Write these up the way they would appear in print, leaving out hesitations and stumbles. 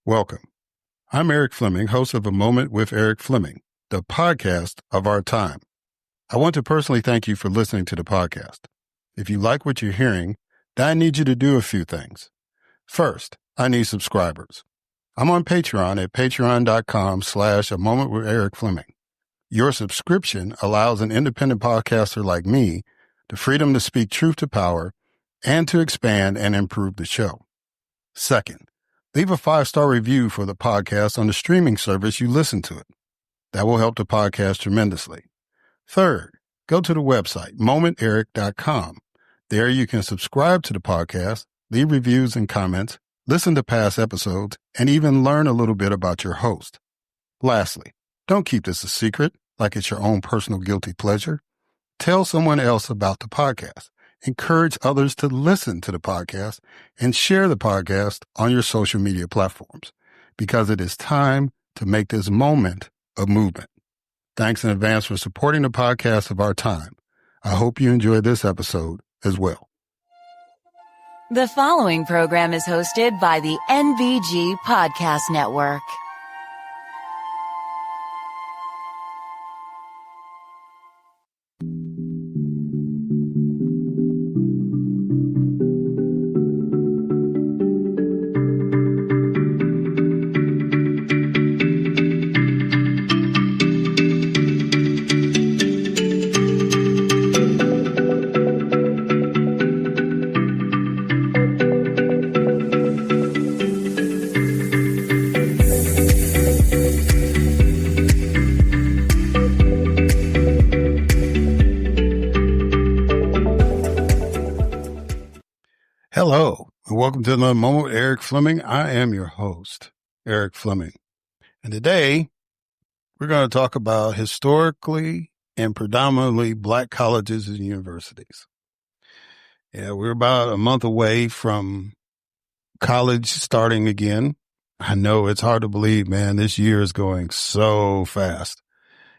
Welcome. I'm Eric Fleming, host of A Moment with Eric Fleming, the podcast of our time. I want to personally thank you for listening to the podcast. If you like what you're hearing, then I need you to do a few things. First, I need subscribers. I'm on Patreon at patreon.com/A Moment with Eric Fleming. Your subscription allows an independent podcaster like me the freedom to speak truth to power and to expand and improve the show. Second, leave a 5-star review for the podcast on the streaming service you listen to it. That will help the podcast tremendously. Third, go to the website, momenteric.com. There you can subscribe to the podcast, leave reviews and comments, listen to past episodes, and even learn a little bit about your host. Lastly, don't keep this a secret like it's your own personal guilty pleasure. Tell someone else about the podcast. Encourage others to listen to the podcast and share the podcast on your social media platforms because it is time to make this moment a movement. Thanks in advance for supporting the podcast of our time. I hope you enjoyed this episode as well. The following program is hosted by the NBG Podcast Network. Hello, and welcome to another Moment with Eric Fleming. I am your host, Eric Fleming. And today, we're going to talk about historically and predominantly Black colleges and universities. Yeah, we're about a month away from college starting again. I know it's hard to believe, man. This year is going so fast.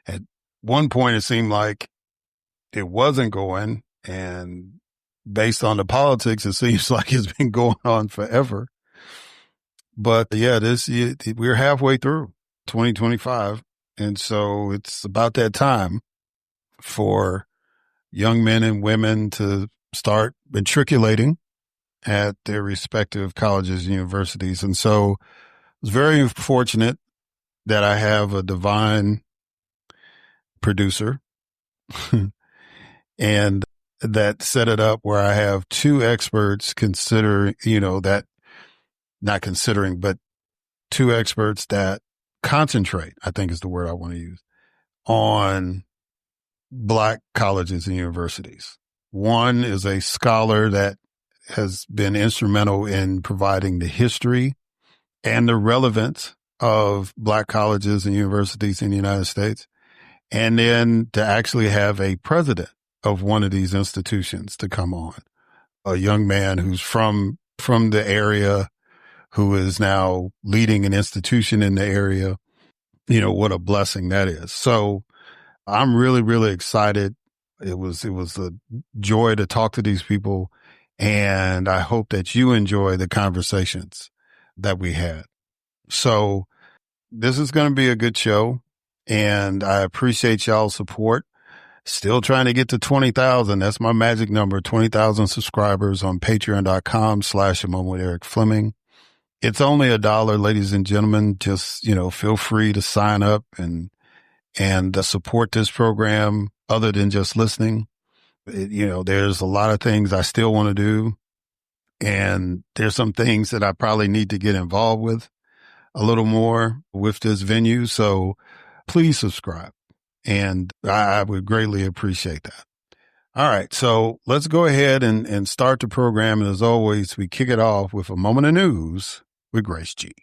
At one point, it seemed like it wasn't going, and based on the politics, it seems like it's been going on forever. But yeah, this year, we're halfway through 2025. And so it's about that time for young men and women to start matriculating at their respective colleges and universities. And so I was very fortunate that I have a divine producer and that set it up where I have two experts but two experts that concentrate, I think is the word I want to use, on Black colleges and universities. One is a scholar that has been instrumental in providing the history and the relevance of Black colleges and universities in the United States. And then to actually have a president of one of these institutions to come on, a young man who's from the area, who is now leading an institution in the area. You know, what a blessing that is. So I'm really, really excited. It was a joy to talk to these people, and I hope that you enjoy the conversations that we had. So this is going to be a good show, and I appreciate y'all's support. Still trying to get to 20,000. That's my magic number, 20,000 subscribers on patreon.com/A Moment with Eric Fleming. It's only $1, ladies and gentlemen. Just, feel free to sign up and support this program other than just listening. There's a lot of things I still want to do. And there's some things that I probably need to get involved with a little more with this venue. So please subscribe. And I would greatly appreciate that. All right. So let's go ahead and start the program. And as always, we kick it off with a moment of news with Grace G.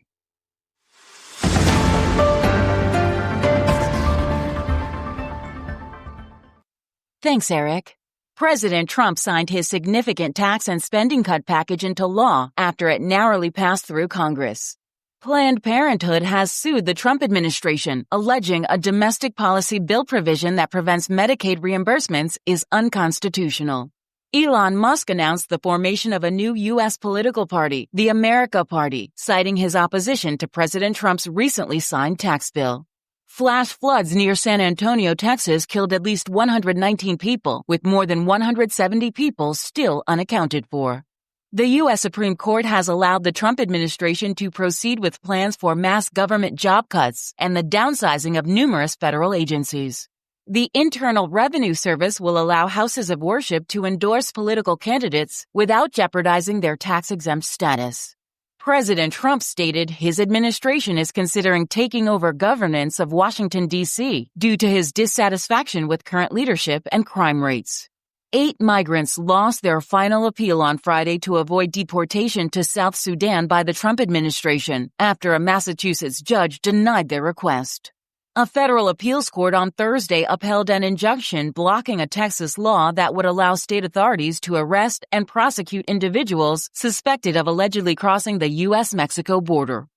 Thanks, Eric. President Trump signed his significant tax and spending cut package into law after it narrowly passed through Congress. Planned Parenthood has sued the Trump administration, alleging a domestic policy bill provision that prevents Medicaid reimbursements is unconstitutional. Elon Musk announced the formation of a new U.S. political party, the America Party, citing his opposition to President Trump's recently signed tax bill. Flash floods near San Antonio, Texas, killed at least 119 people, with more than 170 people still unaccounted for. The U.S. Supreme Court has allowed the Trump administration to proceed with plans for mass government job cuts and the downsizing of numerous federal agencies. The Internal Revenue Service will allow houses of worship to endorse political candidates without jeopardizing their tax-exempt status. President Trump stated his administration is considering taking over governance of Washington, D.C. due to his dissatisfaction with current leadership and crime rates. 8 migrants lost their final appeal on Friday to avoid deportation to South Sudan by the Trump administration after a Massachusetts judge denied their request. A federal appeals court on Thursday upheld an injunction blocking a Texas law that would allow state authorities to arrest and prosecute individuals suspected of allegedly crossing the U.S.-Mexico border.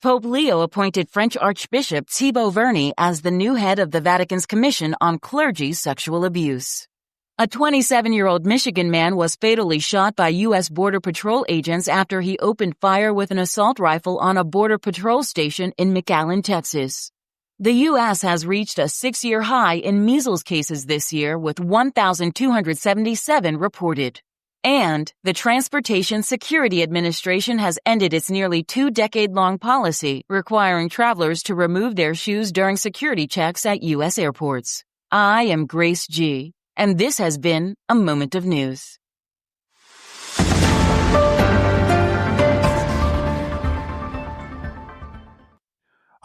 Pope Leo appointed French Archbishop Thibaut Verny as the new head of the Vatican's Commission on Clergy Sexual Abuse. A 27-year-old Michigan man was fatally shot by U.S. Border Patrol agents after he opened fire with an assault rifle on a Border Patrol station in McAllen, Texas. The U.S. has reached a 6-year high in measles cases this year, with 1,277 reported. And the Transportation Security Administration has ended its nearly 2-decade-long policy requiring travelers to remove their shoes during security checks at U.S. airports. I am Grace G., and this has been A Moment of News.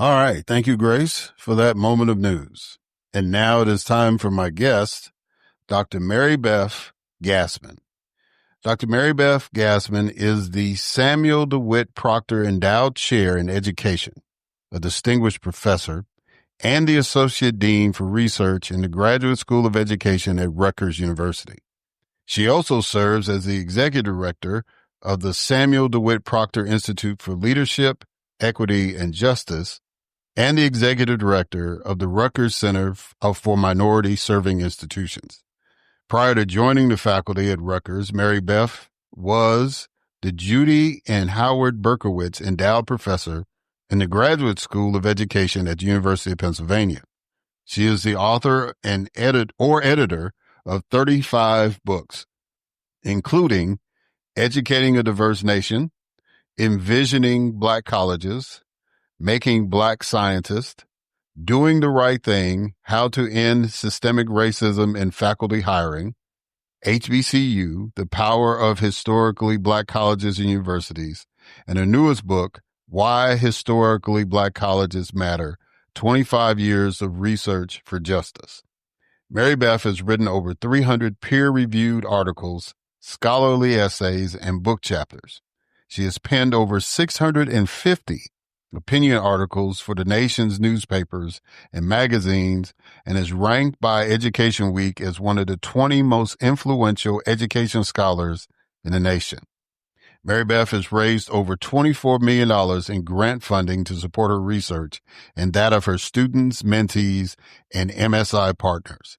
All right. Thank you, Grace, for that moment of news. And now it is time for my guest, Dr. Marybeth Gasman. Dr. Marybeth Gasman is the Samuel DeWitt Proctor Endowed Chair in Education, a distinguished professor, and the Associate Dean for Research in the Graduate School of Education at Rutgers University. She also serves as the Executive Director of the Samuel DeWitt Proctor Institute for Leadership, Equity, and Justice, and the Executive Director of the Rutgers Center for Minority Serving Institutions. Prior to joining the faculty at Rutgers, Marybeth was the Judy and Howard Berkowitz Endowed Professor in the Graduate School of Education at the University of Pennsylvania. She is the author and editor of 35 books, including Educating a Diverse Nation, Envisioning Black Colleges, Making Black Scientists, Doing the Right Thing, How to End Systemic Racism in Faculty Hiring, HBCU, The Power of Historically Black Colleges and Universities, and her newest book, Why Historically Black Colleges Matter, 25 Years of Research for Justice. Marybeth has written over 300 peer-reviewed articles, scholarly essays, and book chapters. She has penned over 650 opinion articles for the nation's newspapers and magazines and is ranked by Education Week as one of the 20 most influential education scholars in the nation. Marybeth has raised over $24 million in grant funding to support her research and that of her students, mentees, and MSI partners.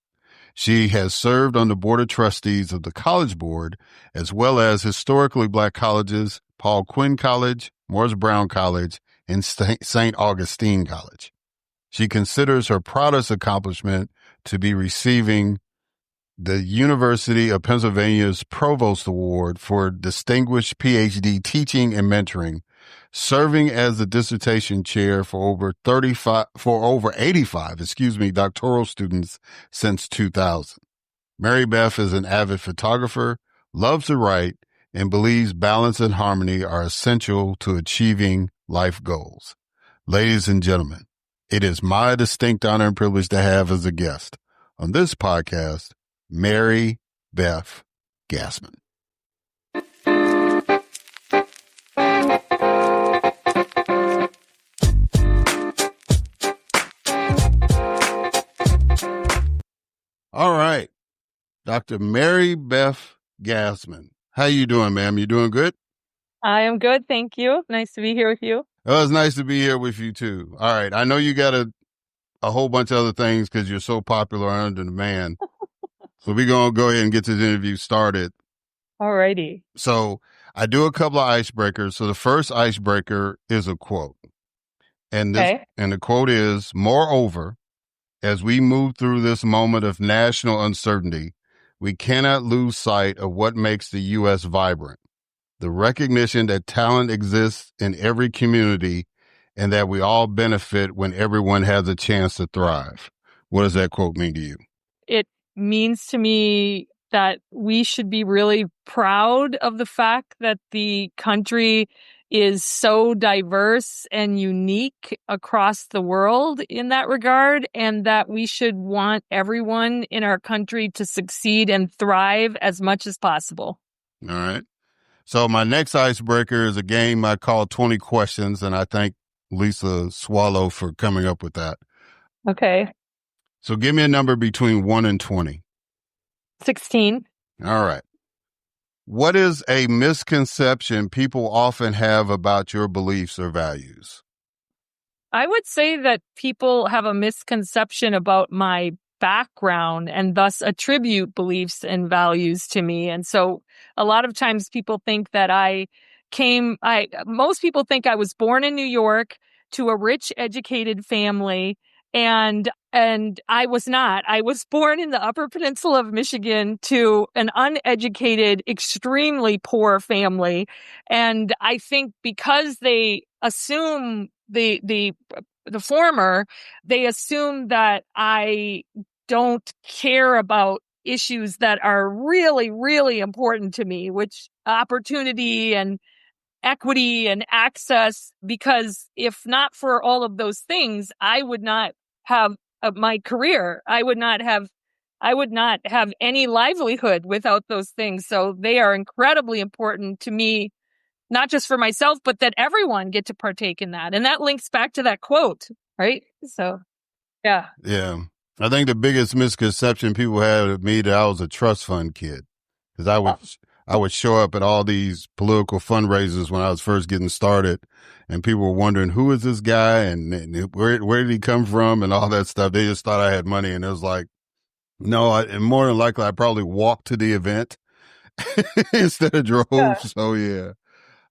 She has served on the Board of Trustees of the College Board, as well as Historically Black Colleges, Paul Quinn College, Morris Brown College, and St. Augustine College. She considers her proudest accomplishment to be receiving the University of Pennsylvania's Provost Award for Distinguished PhD Teaching and Mentoring, serving as the dissertation chair for over 85 doctoral students since 2000. Marybeth is an avid photographer, loves to write, and believes balance and harmony are essential to achieving life goals. Ladies and gentlemen, it is my distinct honor and privilege to have as a guest on this podcast, Marybeth Gasman. All right, Dr. Marybeth Gasman. How you doing, ma'am? You doing good? I am good, thank you. Nice to be here with you. Oh, it's nice to be here with you, too. All right. I know you got a whole bunch of other things because you're so popular and under demand. So we're going to go ahead and get this interview started. Alrighty. So I do a couple of icebreakers. So the first icebreaker is a quote. And Okay. the quote is, moreover, as we move through this moment of national uncertainty, we cannot lose sight of what makes the U.S. vibrant. The recognition that talent exists in every community and that we all benefit when everyone has a chance to thrive. What does that quote mean to you? It means to me that we should be really proud of the fact that the country is so diverse and unique across the world in that regard, and that we should want everyone in our country to succeed and thrive as much as possible. All right. So my next icebreaker is a game I call 20 questions, and I thank Lisa Swallow for coming up with that. Okay. So give me a number between 1 and 20. 16. All right. What is a misconception people often have about your beliefs or values? I would say that people have a misconception about my background and thus attribute beliefs and values to me. And so a lot of times people think that most people think I was born in New York to a rich, educated family. And I was not. I was born in the Upper Peninsula of Michigan to an uneducated, extremely poor family. And I think because they assume the former, they assume that I don't care about issues that are really, really important to me, which opportunity and equity and access, because if not for all of those things, I would not have my career. I would not have any livelihood without those things. So they are incredibly important to me, not just for myself, but that everyone get to partake in that. And that links back to that quote, right? So, yeah. Yeah. I think the biggest misconception people have of me that I was a trust fund kid, because I would show up at all these political fundraisers when I was first getting started, and people were wondering, who is this guy and where did he come from and all that stuff. They just thought I had money, and it was like, no, and more than likely I probably walked to the event instead of drove. Yeah. So yeah.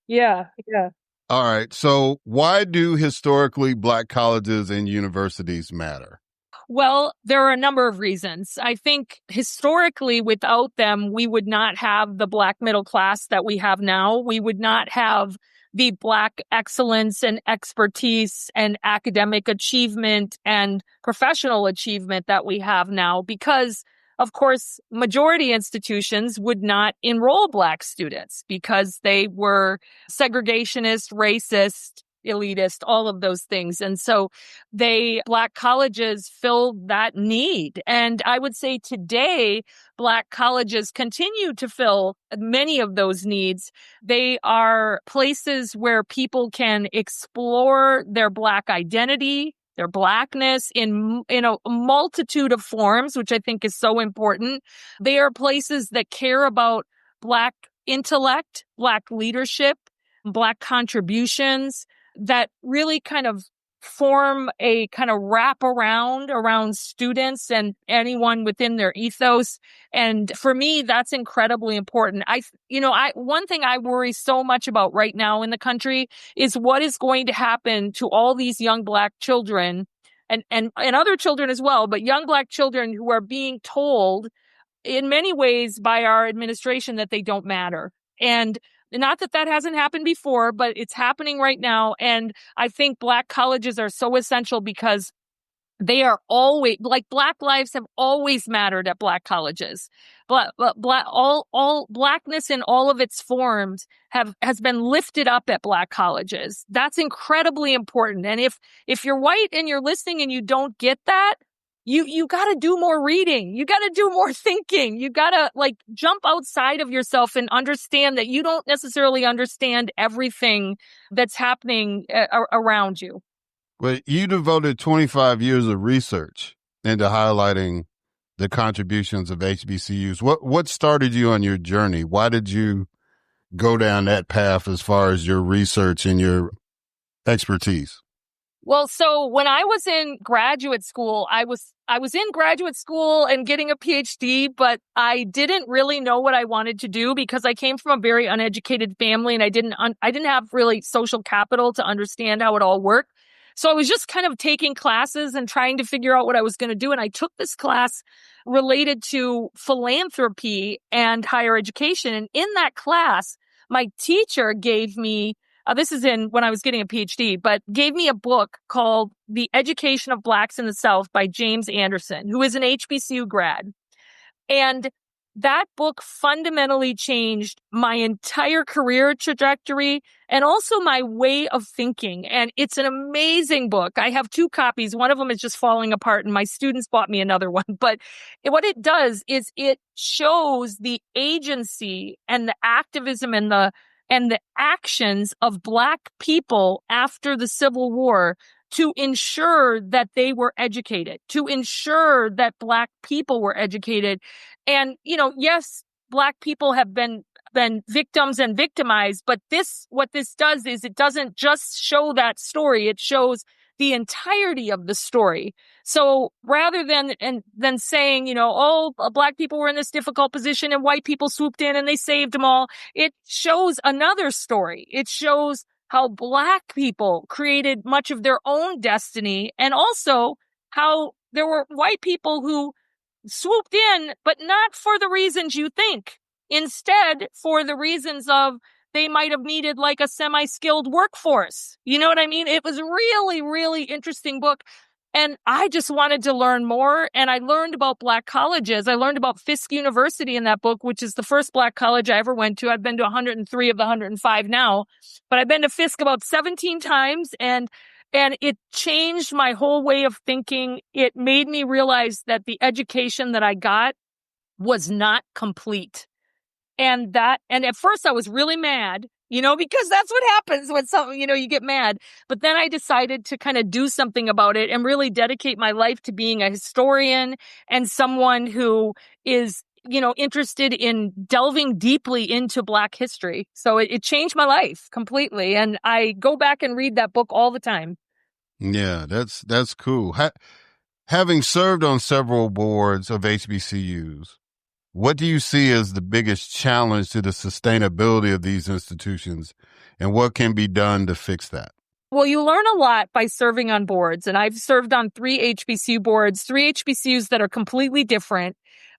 Yeah. Yeah. All right. So why do historically Black colleges and universities matter? Well, there are a number of reasons. I think historically, without them, we would not have the Black middle class that we have now. We would not have the Black excellence and expertise and academic achievement and professional achievement that we have now, because, of course, majority institutions would not enroll Black students because they were segregationist, racist, elitist, all of those things. And so Black colleges filled that need. And I would say today, Black colleges continue to fill many of those needs. They are places where people can explore their Black identity, their Blackness in a multitude of forms, which I think is so important. They are places that care about Black intellect, Black leadership, Black contributions, that really kind of form a kind of wrap around students and anyone within their ethos. And for me, that's incredibly important. One thing I worry so much about right now in the country is what is going to happen to all these young Black children and other children as well, but young Black children who are being told in many ways by our administration that they don't matter. And not that hasn't happened before, but it's happening right now. And I think Black colleges are so essential because they are always, like, Black lives have always mattered at Black colleges. All Blackness in all of its forms has been lifted up at Black colleges. That's incredibly important. And if you're white and you're listening and you don't get that, you got to do more reading. You got to do more thinking. You got to jump outside of yourself and understand that you don't necessarily understand everything that's happening around you. Well, you devoted 25 years of research into highlighting the contributions of HBCUs. What started you on your journey? Why did you go down that path as far as your research and your expertise? Well, so when I was in graduate school, I I was in graduate school and getting a PhD, but I didn't really know what I wanted to do because I came from a very uneducated family and I didn't have really social capital to understand how it all worked. So I was just kind of taking classes and trying to figure out what I was going to do. And I took this class related to philanthropy and higher education. And in that class, my teacher gave me, this is when I was getting a PhD, but gave me a book called The Education of Blacks in the South by James Anderson, who is an HBCU grad. And that book fundamentally changed my entire career trajectory and also my way of thinking. And it's an amazing book. I have 2 copies. One of them is just falling apart and my students bought me another one. But what it does is it shows the agency and the activism and the actions of Black people after the Civil War to ensure that they were educated, to ensure that Black people were educated. And, yes, Black people have been victims and victimized, but what this does is it doesn't just show that story, it shows the entirety of the story. So rather than saying, Black people were in this difficult position and white people swooped in and they saved them all, it shows another story. It shows how Black people created much of their own destiny, and also how there were white people who swooped in, but not for the reasons you think. Instead, for the reasons of they might have needed like a semi-skilled workforce. You know what I mean? It was a really, really interesting book. And I just wanted to learn more. And I learned about Black colleges. I learned about Fisk University in that book, which is the first Black college I ever went to. I've been to 103 of the 105 now, but I've been to Fisk about 17 times. And it changed my whole way of thinking. It made me realize that the education that I got was not complete. And at first I was really mad, because that's what happens when something, you get mad. But then I decided to kind of do something about it and really dedicate my life to being a historian and someone who is, interested in delving deeply into Black history. So it changed my life completely. And I go back and read that book all the time. Yeah, that's cool. Having served on several boards of HBCUs, what do you see as the biggest challenge to the sustainability of these institutions, and what can be done to fix that? Well, you learn a lot by serving on boards, and I've served on 3 HBCU boards, 3 HBCUs that are completely different.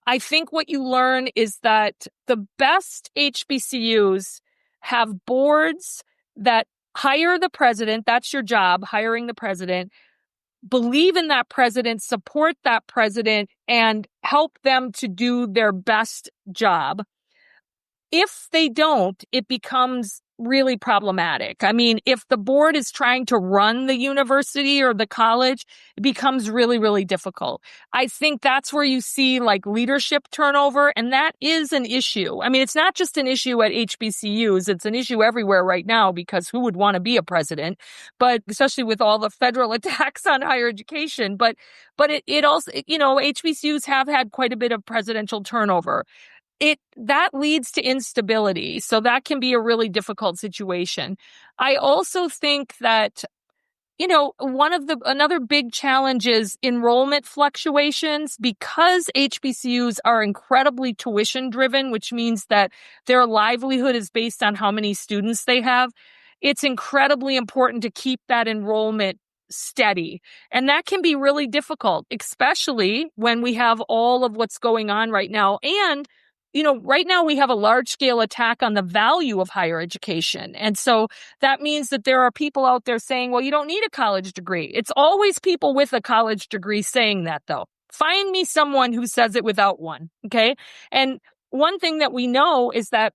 I think what you learn is that the best HBCUs have boards that hire the president. That's your job, hiring the president. Believe in that president, support that president, and help them to do their best job. If they don't, it becomes really problematic. I mean, if the board is trying to run the university or the college, it becomes really, really difficult. I think that's where you see like leadership turnover, and that is an issue. I mean, it's not just an issue at HBCUs. It's an issue everywhere right now because who would want to be a president? But especially with all the federal attacks on higher education. But it also, HBCUs have had quite a bit of presidential turnover. That leads to instability. So that can be a really difficult situation. I also think that, another big challenge is enrollment fluctuations because HBCUs are incredibly tuition driven, which means that their livelihood is based on how many students they have. It's incredibly important to keep that enrollment steady. And that can be really difficult, especially when we have all of what's going on right now. And right now we have a large scale attack on the value of higher education. And so that means that there are people out there saying, well, you don't need a college degree. It's always people with a college degree saying that, though. Find me someone who says it without one. Okay. And one thing that we know is that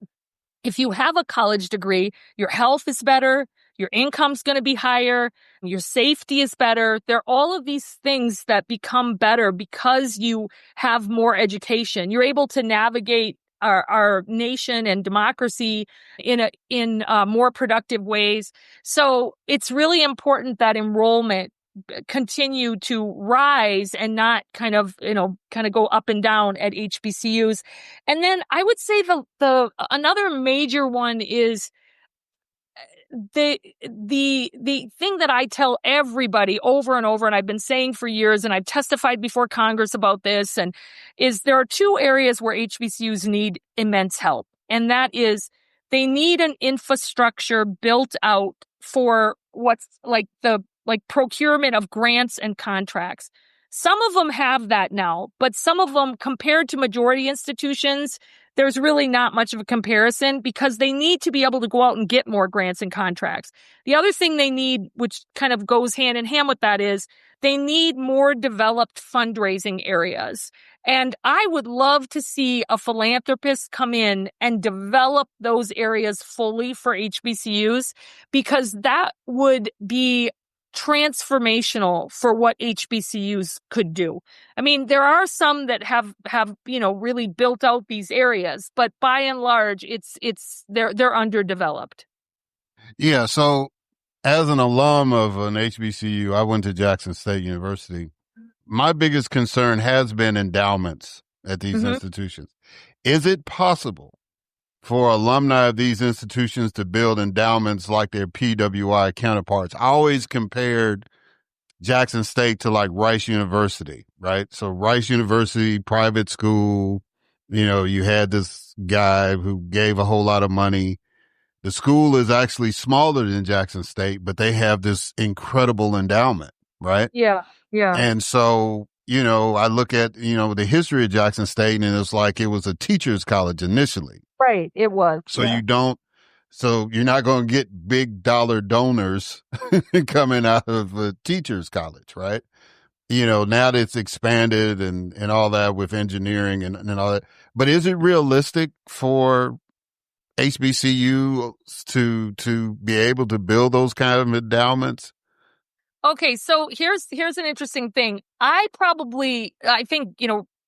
if you have a college degree, your health is better, your income's going to be higher, your safety is better. There are all of these things that become better because you have more education. You're able to navigate our nation and democracy in more productive ways. So it's really important that enrollment continue to rise and not kind of go up and down at HBCUs. And then I would say the another major one is the thing that I tell everybody over and over, and I've been saying for years, and I've testified before Congress about this, and is there are two areas where HBCUs need immense help. And that is they need an infrastructure built out for what's like procurement of grants and contracts. Some of them have that now, but some of them, compared to majority institutions, there's really not much of a comparison because they need to be able to go out and get more grants and contracts. The other thing they need, which kind of goes hand in hand with that, is they need more developed fundraising areas. And I would love to see a philanthropist come in and develop those areas fully for HBCUs, because that would be transformational for what HBCUs could do. I mean, there are some that have really built out these areas, but by and large, they're underdeveloped. Yeah. So as an alum of an HBCU, I went to Jackson State University. My biggest concern has been endowments at these institutions. Is it possible for alumni of these institutions to build endowments like their PWI counterparts? I always compared Jackson State to like Rice University, right? So Rice University, private school, you had this guy who gave a whole lot of money. The school is actually smaller than Jackson State, but they have this incredible endowment, right? Yeah. Yeah. And so, I look at, the history of Jackson State, and it's like it was a teacher's college initially. Right. It was. So you're not going to get big dollar donors coming out of a teacher's college, right? Now that it's expanded and all that with engineering and all that. But is it realistic for HBCU to be able to build those kind of endowments? Okay, so here's an interesting thing. I think,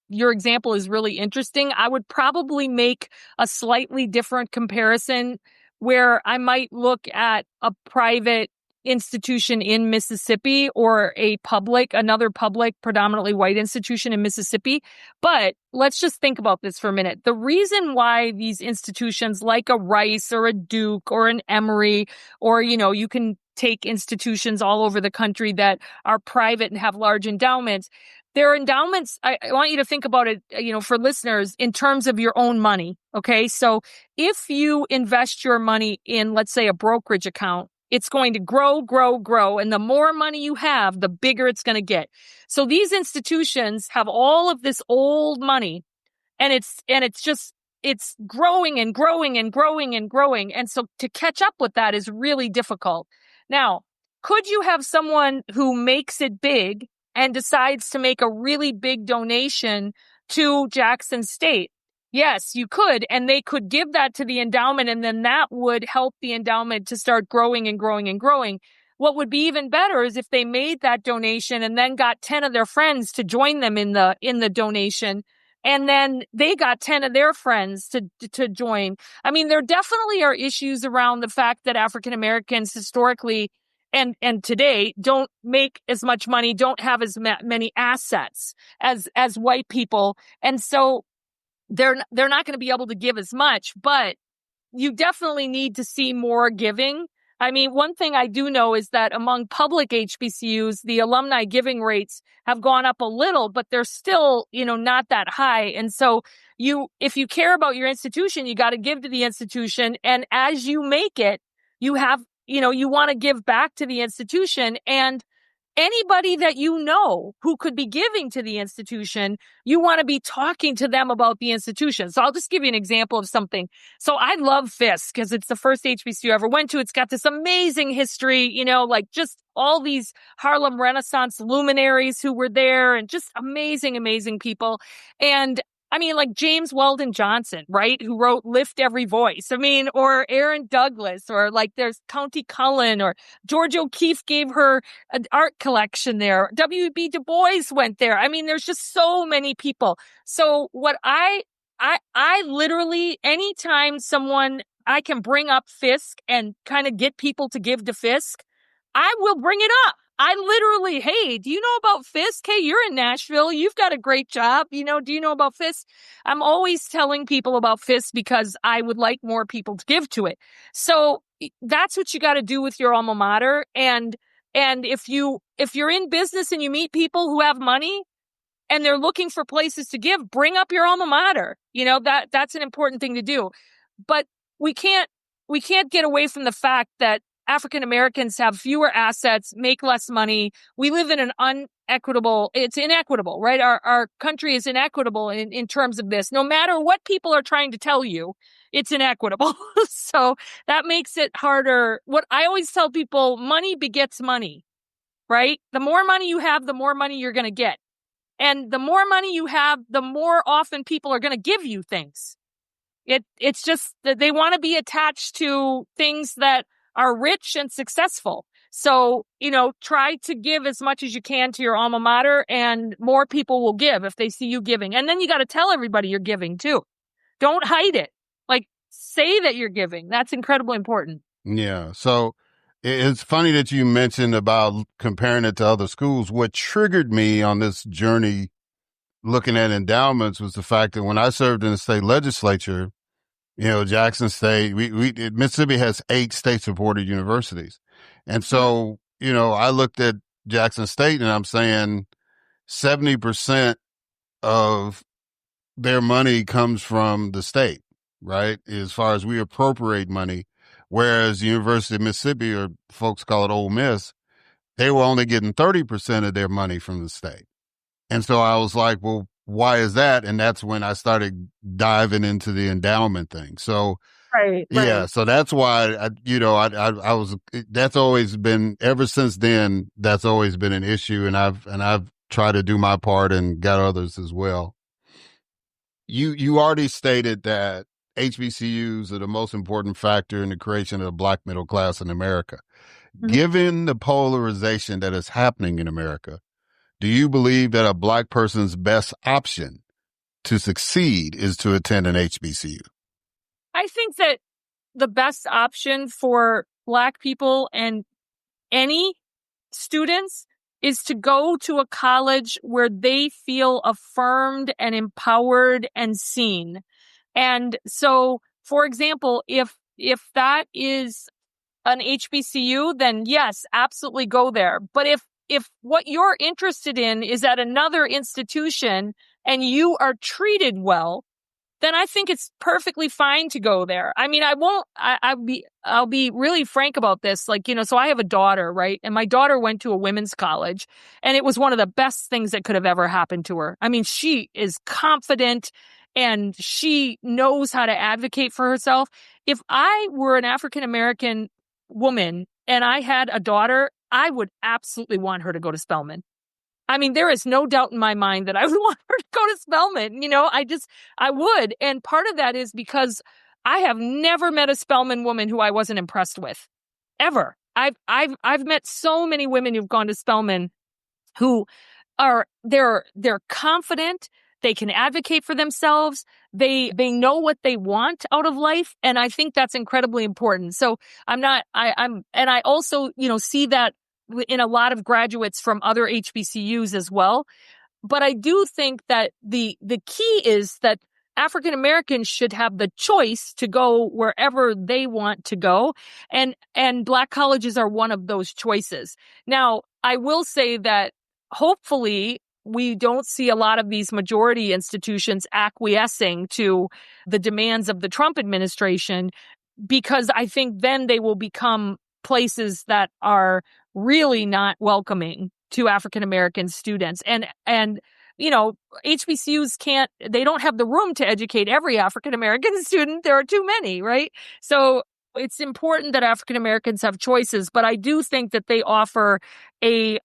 your example is really interesting. I would probably make a slightly different comparison where I might look at a private institution in Mississippi or another public, predominantly white institution in Mississippi. But let's just think about this for a minute. The reason why these institutions like a Rice or a Duke or an Emory, or, you can take institutions all over the country that are private and have large endowments. Their endowments, I want you to think about it, for listeners, in terms of your own money. Okay. So if you invest your money in, let's say, a brokerage account, it's going to grow, grow, grow. And the more money you have, the bigger it's going to get. So these institutions have all of this old money, and it's growing and growing and growing and growing. And so to catch up with that is really difficult. Now, could you have someone who makes it big and decides to make a really big donation to Jackson State? Yes, you could. And they could give that to the endowment, and then that would help the endowment to start growing and growing and growing. What would be even better is if they made that donation and then got 10 of their friends to join them in the donation. And then they got 10 of their friends to join. I mean, there definitely are issues around the fact that African Americans historically and today don't make as much money, don't have as many assets as white people. And so they're not going to be able to give as much, but you definitely need to see more giving. I mean, one thing I do know is that among public HBCUs, the alumni giving rates have gone up a little, but they're still, not that high. And so if you care about your institution, you got to give to the institution. And as you make it, you want to give back to the institution. And anybody that who could be giving to the institution, you want to be talking to them about the institution. So I'll just give you an example of something. So I love Fisk because it's the first HBCU I ever went to. It's got this amazing history, like just all these Harlem Renaissance luminaries who were there and just amazing, amazing people. And I mean, like James Weldon Johnson, right? Who wrote Lift Every Voice. I mean, or Aaron Douglas, or like there's County Cullen, or Georgia O'Keeffe gave her an art collection there. W.B. Du Bois went there. I mean, there's just so many people. So what I literally, anytime I can bring up Fisk and kind of get people to give to Fisk, I will bring it up. I literally, hey, do you know about Fisk? Hey, you're in Nashville. You've got a great job. Do you know about Fisk? I'm always telling people about Fisk because I would like more people to give to it. So that's what you got to do with your alma mater. And if you're in business and you meet people who have money and they're looking for places to give, bring up your alma mater. That's an important thing to do. But we can't get away from the fact that African Americans have fewer assets, make less money. We live in it's inequitable, right? Our country is inequitable in terms of this. No matter what people are trying to tell you, it's inequitable. So that makes it harder. What I always tell people, money begets money, right? The more money you have, the more money you're going to get. And the more money you have, the more often people are going to give you things. It's just that they want to be attached to things that are rich and successful. So, try to give as much as you can to your alma mater, and more people will give if they see you giving. And then you got to tell everybody you're giving too. Don't hide it. Like, say that you're giving. That's incredibly important. Yeah. So it's funny that you mentioned about comparing it to other schools. What triggered me on this journey looking at endowments was the fact that when I served in the state legislature, Jackson State, Mississippi has 8 state-supported universities. And so, I looked at Jackson State and I'm saying 70% of their money comes from the state, right? As far as we appropriate money, whereas the University of Mississippi, or folks call it Ole Miss, they were only getting 30% of their money from the state. And so I was like, well, why is that? And that's when I started diving into the endowment thing. So, right. Yeah, so that's why, I was, that's always been, ever since then, that's always been an issue. And I've tried to do my part and got others as well. You already stated that HBCUs are the most important factor in the creation of the Black middle class in America. Mm-hmm. Given the polarization that is happening in America, do you believe that a Black person's best option to succeed is to attend an HBCU? I think that the best option for Black people and any students is to go to a college where they feel affirmed and empowered and seen. And so, for example, if that is an HBCU, then yes, absolutely go there. But if what you're interested in is at another institution and you are treated well, then I think it's perfectly fine to go there. I mean, I'll be really frank about this. Like, so I have a daughter, right? And my daughter went to a women's college, and it was one of the best things that could have ever happened to her. I mean, she is confident and she knows how to advocate for herself. If I were an African American woman and I had a daughter, I would absolutely want her to go to Spelman. I mean, there is no doubt in my mind that I would want her to go to Spelman. I would. And part of that is because I have never met a Spelman woman who I wasn't impressed with, ever. I've met so many women who've gone to Spelman who they're confident. They can advocate for themselves. They know what they want out of life. And I think that's incredibly important. So and I also, see that in a lot of graduates from other HBCUs as well. But I do think that the key is that African Americans should have the choice to go wherever they want to go. And Black colleges are one of those choices. Now, I will say that hopefully we don't see a lot of these majority institutions acquiescing to the demands of the Trump administration, because I think then they will become places that are really not welcoming to African American students. And HBCUs they don't have the room to educate every African American student. There are too many, right? So it's important that African Americans have choices, but I do think that they offer a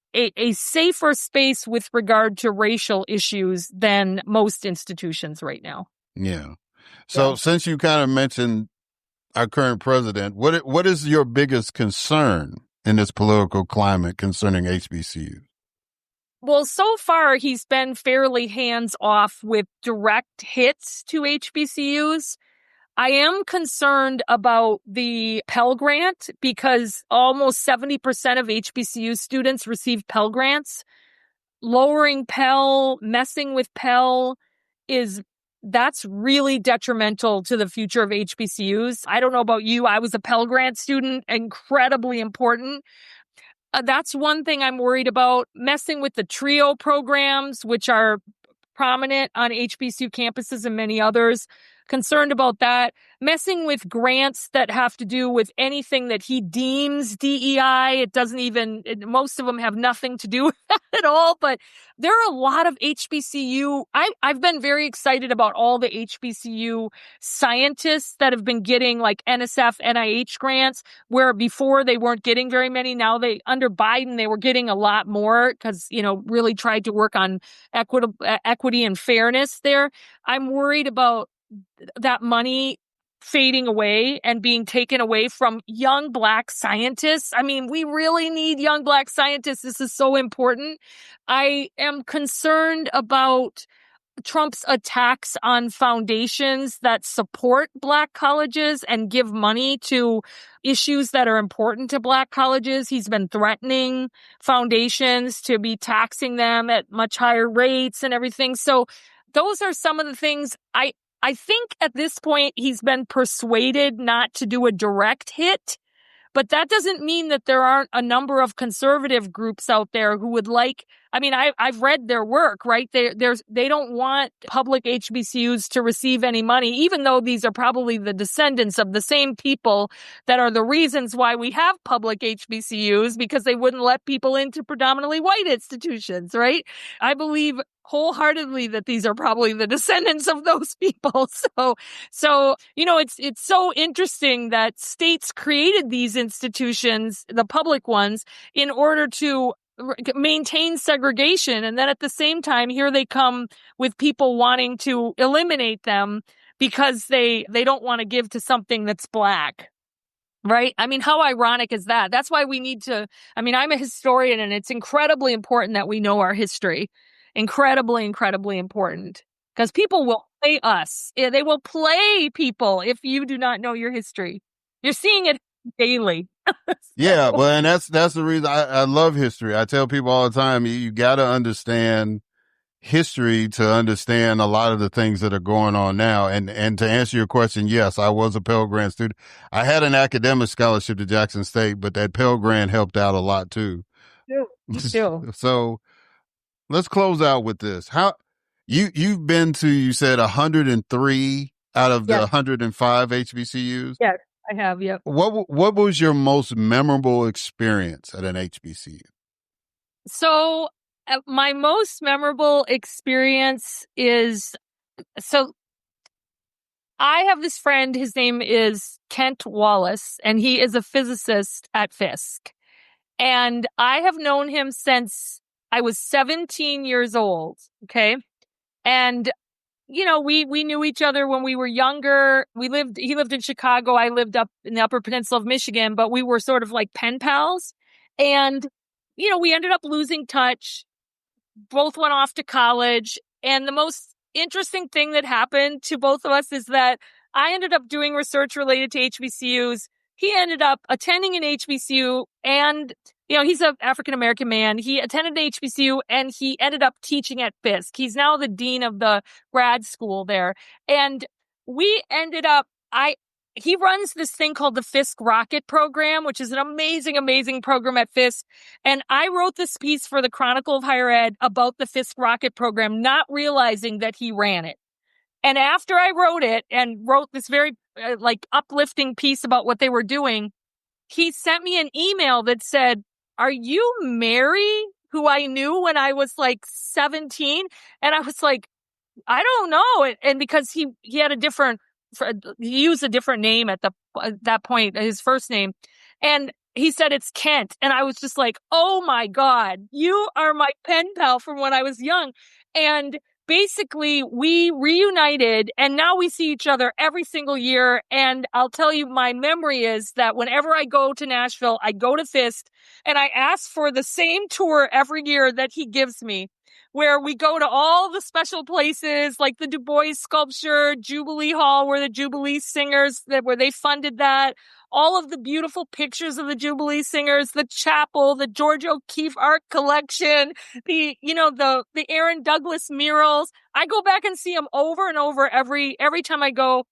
safer space with regard to racial issues than most institutions right now. Yeah. So since you kind of mentioned our current president, what is your biggest concern in this political climate concerning HBCUs? Well, so far he's been fairly hands off with direct hits to HBCUs. I am concerned about the Pell Grant because almost 70% of HBCU students receive Pell Grants. Lowering Pell, messing with Pell that's really detrimental to the future of HBCUs. I don't know about you. I was a Pell Grant student, incredibly important. That's one thing I'm worried about. Messing with the TRIO programs, which are prominent on HBCU campuses and many others. Concerned about that. Messing with grants that have to do with anything that he deems DEI. Most of them have nothing to do with that at all. But there are a lot of HBCU. I've been very excited about all the HBCU scientists that have been getting like NSF, NIH grants, where before they weren't getting very many. Now under Biden, they were getting a lot more because, really tried to work on equity and fairness there. I'm worried about that money fading away and being taken away from young Black scientists. I mean, we really need young Black scientists. This is so important. I am concerned about Trump's attacks on foundations that support Black colleges and give money to issues that are important to Black colleges. He's been threatening foundations to be taxing them at much higher rates and everything. So those are some of the things I think at this point he's been persuaded not to do a direct hit, but that doesn't mean that there aren't a number of conservative groups out there who would I've read their work, right? They don't want public HBCUs to receive any money, even though these are probably the descendants of the same people that are the reasons why we have public HBCUs, because they wouldn't let people into predominantly white institutions, right? I believe wholeheartedly that these are probably the descendants of those people. So it's so interesting that states created these institutions, the public ones, in order to maintain segregation. And then at the same time, here they come with people wanting to eliminate them because they don't want to give to something that's Black. Right? I mean, how ironic is that? That's why we need to, I'm a historian, and it's incredibly important that we know our history. Incredibly, incredibly important. Because people will play us. They will play people if you do not know your history. You're seeing it daily. Yeah, well, and that's the reason I love history. I tell people all the time, you got to understand history to understand a lot of the things that are going on now. And to answer your question, yes, I was a Pell Grant student. I had an academic scholarship to Jackson State, but that Pell Grant helped out a lot too. So let's close out with this. How you've been to, you said 103 out of the 105 HBCUs? Yes, I have. Yep. What was your most memorable experience at an HBCU? So my most memorable experience is, I have this friend, his name is Kent Wallace, and he is a physicist at Fisk. And I have known him since I was 17 years old. Okay. And, we knew each other when we were younger. He lived in Chicago. I lived up in the Upper Peninsula of Michigan, but we were sort of like pen pals. And, we ended up losing touch. Both went off to college. And the most interesting thing that happened to both of us is that I ended up doing research related to HBCUs. He ended up attending an HBCU, and, he's an African-American man. He attended an HBCU, and he ended up teaching at Fisk. He's now the dean of the grad school there. And we ended up, he runs this thing called the Fisk Rocket Program, which is an amazing, amazing program at Fisk. And I wrote this piece for the Chronicle of Higher Ed about the Fisk Rocket Program, not realizing that he ran it. And after I wrote it and wrote this very uplifting piece about what they were doing, he sent me an email that said, "Are you Mary, who I knew when I was like 17?" And I was like, "I don't know." And because he had he used a different name at that point, his first name. And he said, "It's Kent." And I was just like, "Oh my God, you are my pen pal from when I was young." And basically, we reunited, and now we see each other every single year. And I'll tell you, my memory is that whenever I go to Nashville, I go to Fisk, and I ask for the same tour every year that he gives me. where we go to all the special places like the Du Bois sculpture, Jubilee Hall, where the Jubilee Singers, where they funded that, all of the beautiful pictures of the Jubilee Singers, the chapel, the George O'Keeffe art collection, the Aaron Douglas murals. I go back and see them over and over every time I go.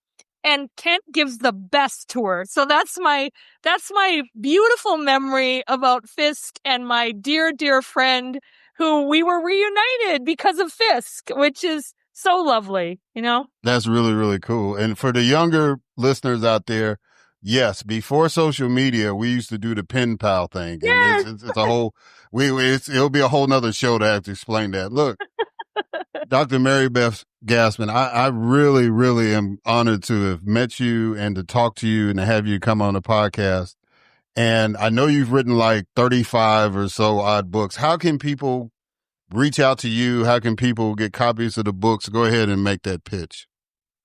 And Kent gives the best tour. So that's my beautiful memory about Fisk and my dear, dear friend who we were reunited because of Fisk, which is so lovely, That's really, really cool. And for the younger listeners out there, yes, before social media, we used to do the pen pal thing. Yes. And it's a whole, it'll be a whole nother show to have to explain that. Look, Dr. Marybeth Gasman, I really, really am honored to have met you and to talk to you and to have you come on the podcast. And I know you've written like 35 or so odd books. How can people reach out to you? How can people get copies of the books? Go ahead and make that pitch.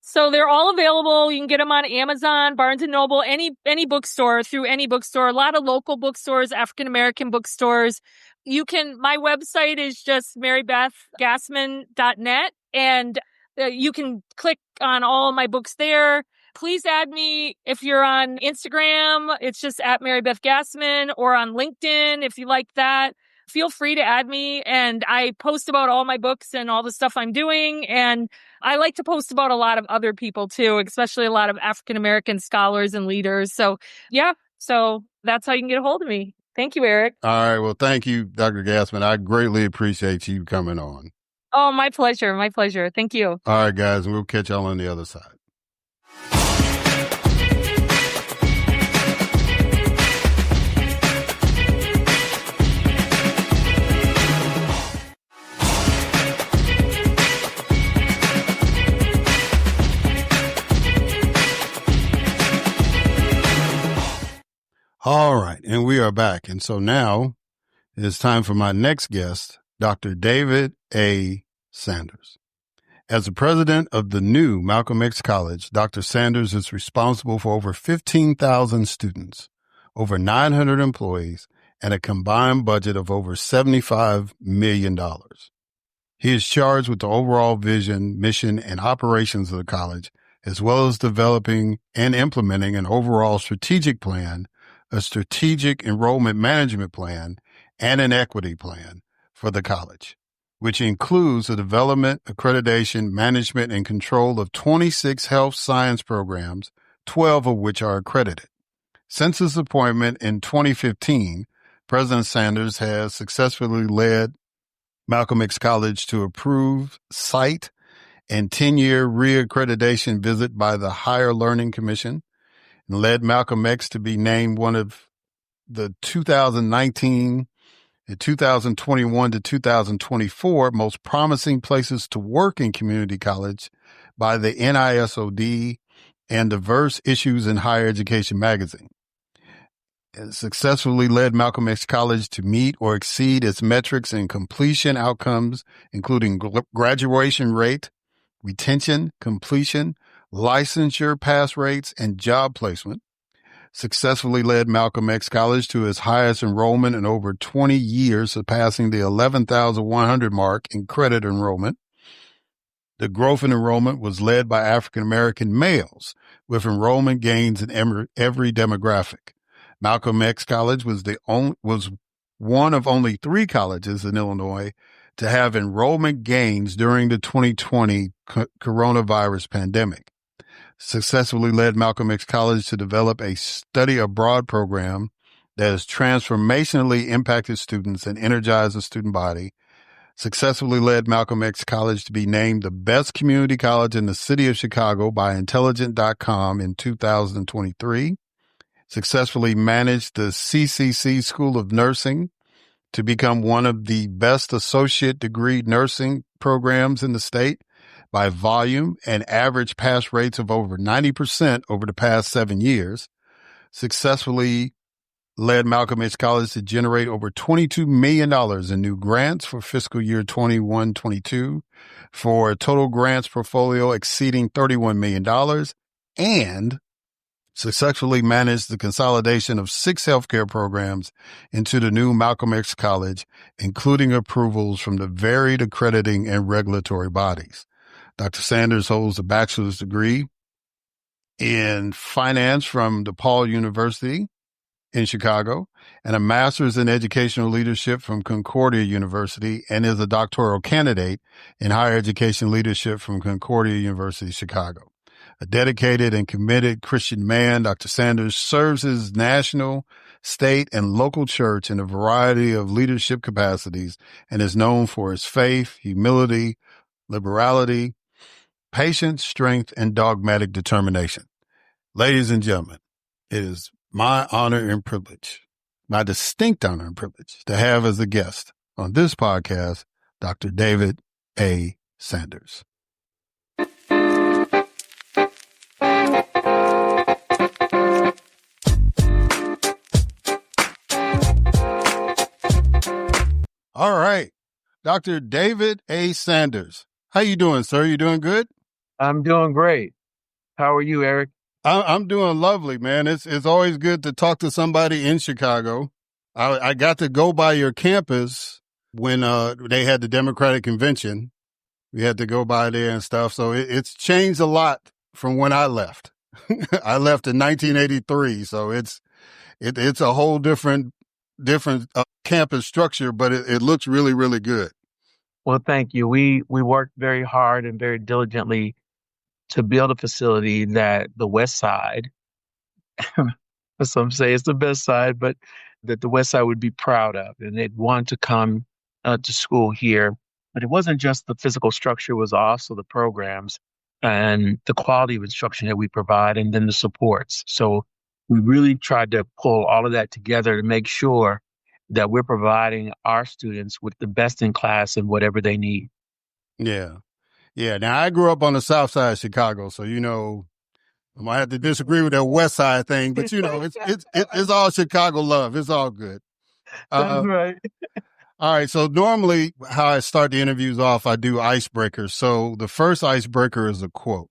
So they're all available. You can get them on Amazon, Barnes & Noble, any bookstore, through any bookstore, a lot of local bookstores, African-American bookstores. My website is just marybethgasman.net, and you can click on all of my books there. Please add me if you're on Instagram. It's just at Marybeth Gasman, or on LinkedIn if you like that. Feel free to add me, and I post about all my books and all the stuff I'm doing. And I like to post about a lot of other people too, especially a lot of African-American scholars and leaders. So that's how you can get a hold of me. Thank you, Eric. All right. Well, thank you, Dr. Gasman. I greatly appreciate you coming on. Oh, my pleasure. My pleasure. Thank you. All right, guys. And we'll catch y'all on the other side. All right. And we are back. And so now it's time for my next guest, Dr. David A. Sanders. As the president of the new Malcolm X College, Dr. Sanders is responsible for over 15,000 students, over 900 employees, and a combined budget of over $75 million. He is charged with the overall vision, mission, and operations of the college, as well as developing and implementing an overall strategic plan, a strategic enrollment management plan, and an equity plan for the college, which includes the development, accreditation, management, and control of 26 health science programs, 12 of which are accredited. Since his appointment in 2015, President Sanders has successfully led Malcolm X College to approve site and 10-year reaccreditation visit by the Higher Learning Commission, and led Malcolm X to be named one of the 2019 and 2021 to 2024 most promising places to work in community college by the NISOD and Diverse Issues in Higher Education magazine. It successfully led Malcolm X College to meet or exceed its metrics and completion outcomes, including graduation rate, retention, completion, licensure pass rates, and job placement. Successfully led Malcolm X College to its highest enrollment in over 20 years, surpassing the 11,100 mark in credit enrollment. The growth in enrollment was led by African-American males, with enrollment gains in every demographic. Malcolm X College was one of only 3 colleges in Illinois to have enrollment gains during the 2020 coronavirus pandemic. Successfully led Malcolm X College to develop a study abroad program that has transformationally impacted students and energized the student body. Successfully led Malcolm X College to be named the best community college in the city of Chicago by Intelligent.com in 2023. Successfully managed the CCC School of Nursing to become one of the best associate degree nursing programs in the state by volume and average pass rates of over 90% over the past 7 years. Successfully led Malcolm X College to generate over $22 million in new grants for fiscal year 21-22, for a total grants portfolio exceeding $31 million, and successfully managed the consolidation of 6 healthcare programs into the new Malcolm X College, including approvals from the varied accrediting and regulatory bodies. Dr. Sanders holds a bachelor's degree in finance from DePaul University in Chicago and a master's in educational leadership from Concordia University, and is a doctoral candidate in higher education leadership from Concordia University, Chicago. A dedicated and committed Christian man, Dr. Sanders serves his national, state, and local church in a variety of leadership capacities and is known for his faith, humility, liberality, patience, strength, and dogmatic determination. Ladies and gentlemen, it is my honor and privilege, my distinct honor and privilege, to have as a guest on this podcast, Dr. David A. Sanders. All right. Dr. David A. Sanders. How you doing, sir? You doing good? I'm doing great. How are you, Eric? I'm doing lovely, man. It's always good to talk to somebody in Chicago. I got to go by your campus when they had the Democratic Convention. We had to go by there and stuff. So it's changed a lot from when I left. I left in 1983, so it's a whole different campus structure, but it looks really, really good. Well, thank you. We worked very hard and very diligently to build a facility that the West Side, some say it's the best side, but that the West Side would be proud of, and they'd want to come to school here. But it wasn't just the physical structure; it was also the programs and the quality of instruction that we provide, and then the supports. So we really tried to pull all of that together to make sure that we're providing our students with the best in class and whatever they need. Yeah. Yeah. Now, I grew up on the south side of Chicago, so, I might have to disagree with that west side thing, but, it's all Chicago love. It's all good. That's right. All right. So normally how I start the interviews off, I do icebreakers. So the first icebreaker is a quote.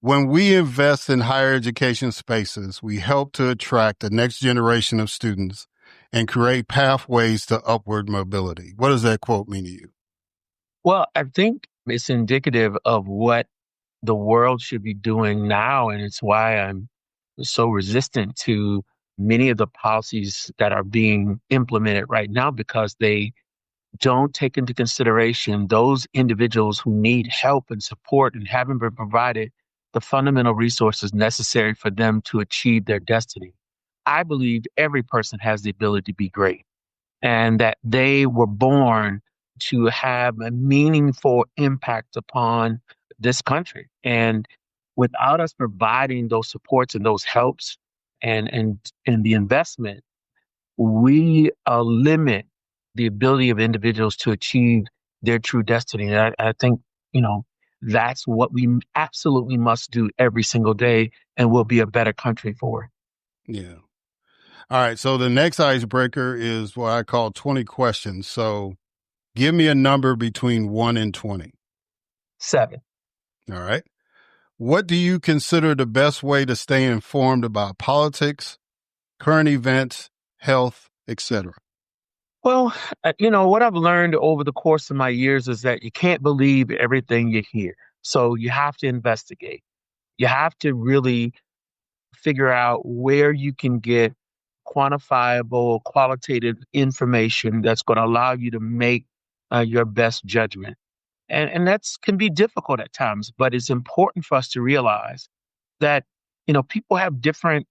When we invest in higher education spaces, we help to attract the next generation of students and create pathways to upward mobility. What does that quote mean to you? Well, I think it's indicative of what the world should be doing now. And it's why I'm so resistant to many of the policies that are being implemented right now, because they don't take into consideration those individuals who need help and support and haven't been provided the fundamental resources necessary for them to achieve their destiny. I believe every person has the ability to be great, and that they were born to have a meaningful impact upon this country. And without us providing those supports and those helps and the investment, we limit the ability of individuals to achieve their true destiny. And I think, that's what we absolutely must do every single day, and we'll be a better country for it. Yeah. All right. So the next icebreaker is what I call 20 questions. So give me a number between 1 and 20. 7. All right. What do you consider the best way to stay informed about politics, current events, health, etc.? Well, what I've learned over the course of my years is that you can't believe everything you hear. So you have to investigate. You have to really figure out where you can get quantifiable, qualitative information that's going to allow you to make your best judgment. And that's can be difficult at times, but it's important for us to realize that, people have different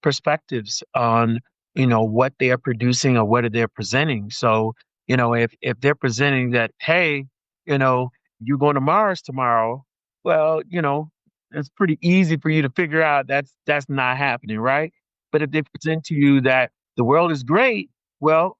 perspectives on, what they are producing or what they're presenting. So, if they're presenting that, hey, you're going to Mars tomorrow, well, it's pretty easy for you to figure out that's not happening, right? But if they present to you that the world is great, well,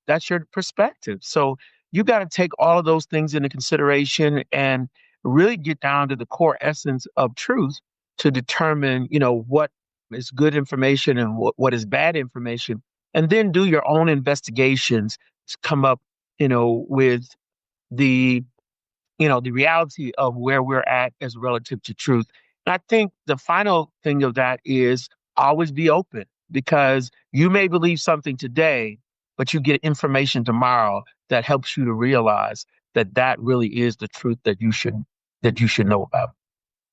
that's your perspective. So you got to take all of those things into consideration and really get down to the core essence of truth to determine, what is good information and what is bad information, and then do your own investigations to come up, with the reality of where we're at as relative to truth. I think the final thing of that is always be open, because you may believe something today, but you get information tomorrow that helps you to realize that that really is the truth that you should know about.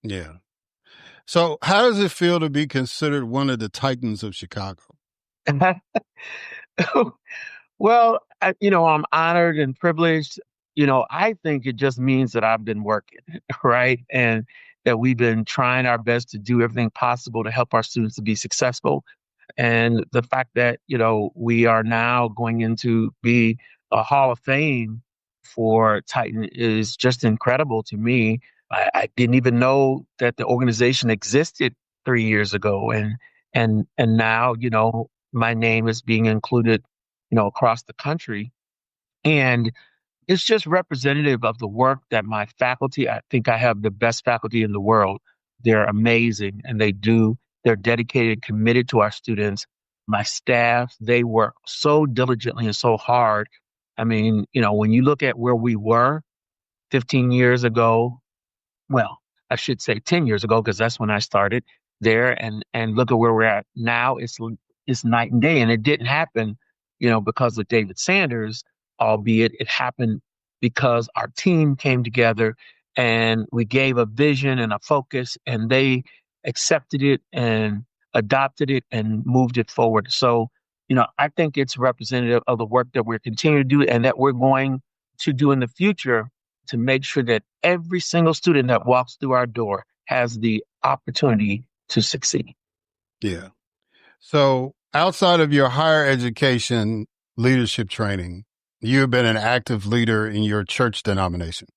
Yeah. So how does it feel to be considered one of the titans of Chicago? Well, I'm honored and privileged. I think it just means that I've been working, right? And that we've been trying our best to do everything possible to help our students to be successful. And the fact that, we are now going into be a Hall of Fame for Titan is just incredible to me. I didn't even know that the organization existed 3 years ago. And now, my name is being included, across the country. And it's just representative of the work that my faculty, I think I have the best faculty in the world. They're amazing and they're dedicated, committed to our students. My staff, they work so diligently and so hard. I mean, when you look at where we were 15 years ago, well, I should say 10 years ago, because that's when I started there, and look at where we're at now. It's night and day. And it didn't happen, because of David Sanders, albeit it happened because our team came together and we gave a vision and a focus, and they accepted it and adopted it and moved it forward. So, I think it's representative of the work that we're continuing to do and that we're going to do in the future, to make sure that every single student that walks through our door has the opportunity to succeed. Yeah. So outside of your higher education leadership training, you've been an active leader in your church denomination.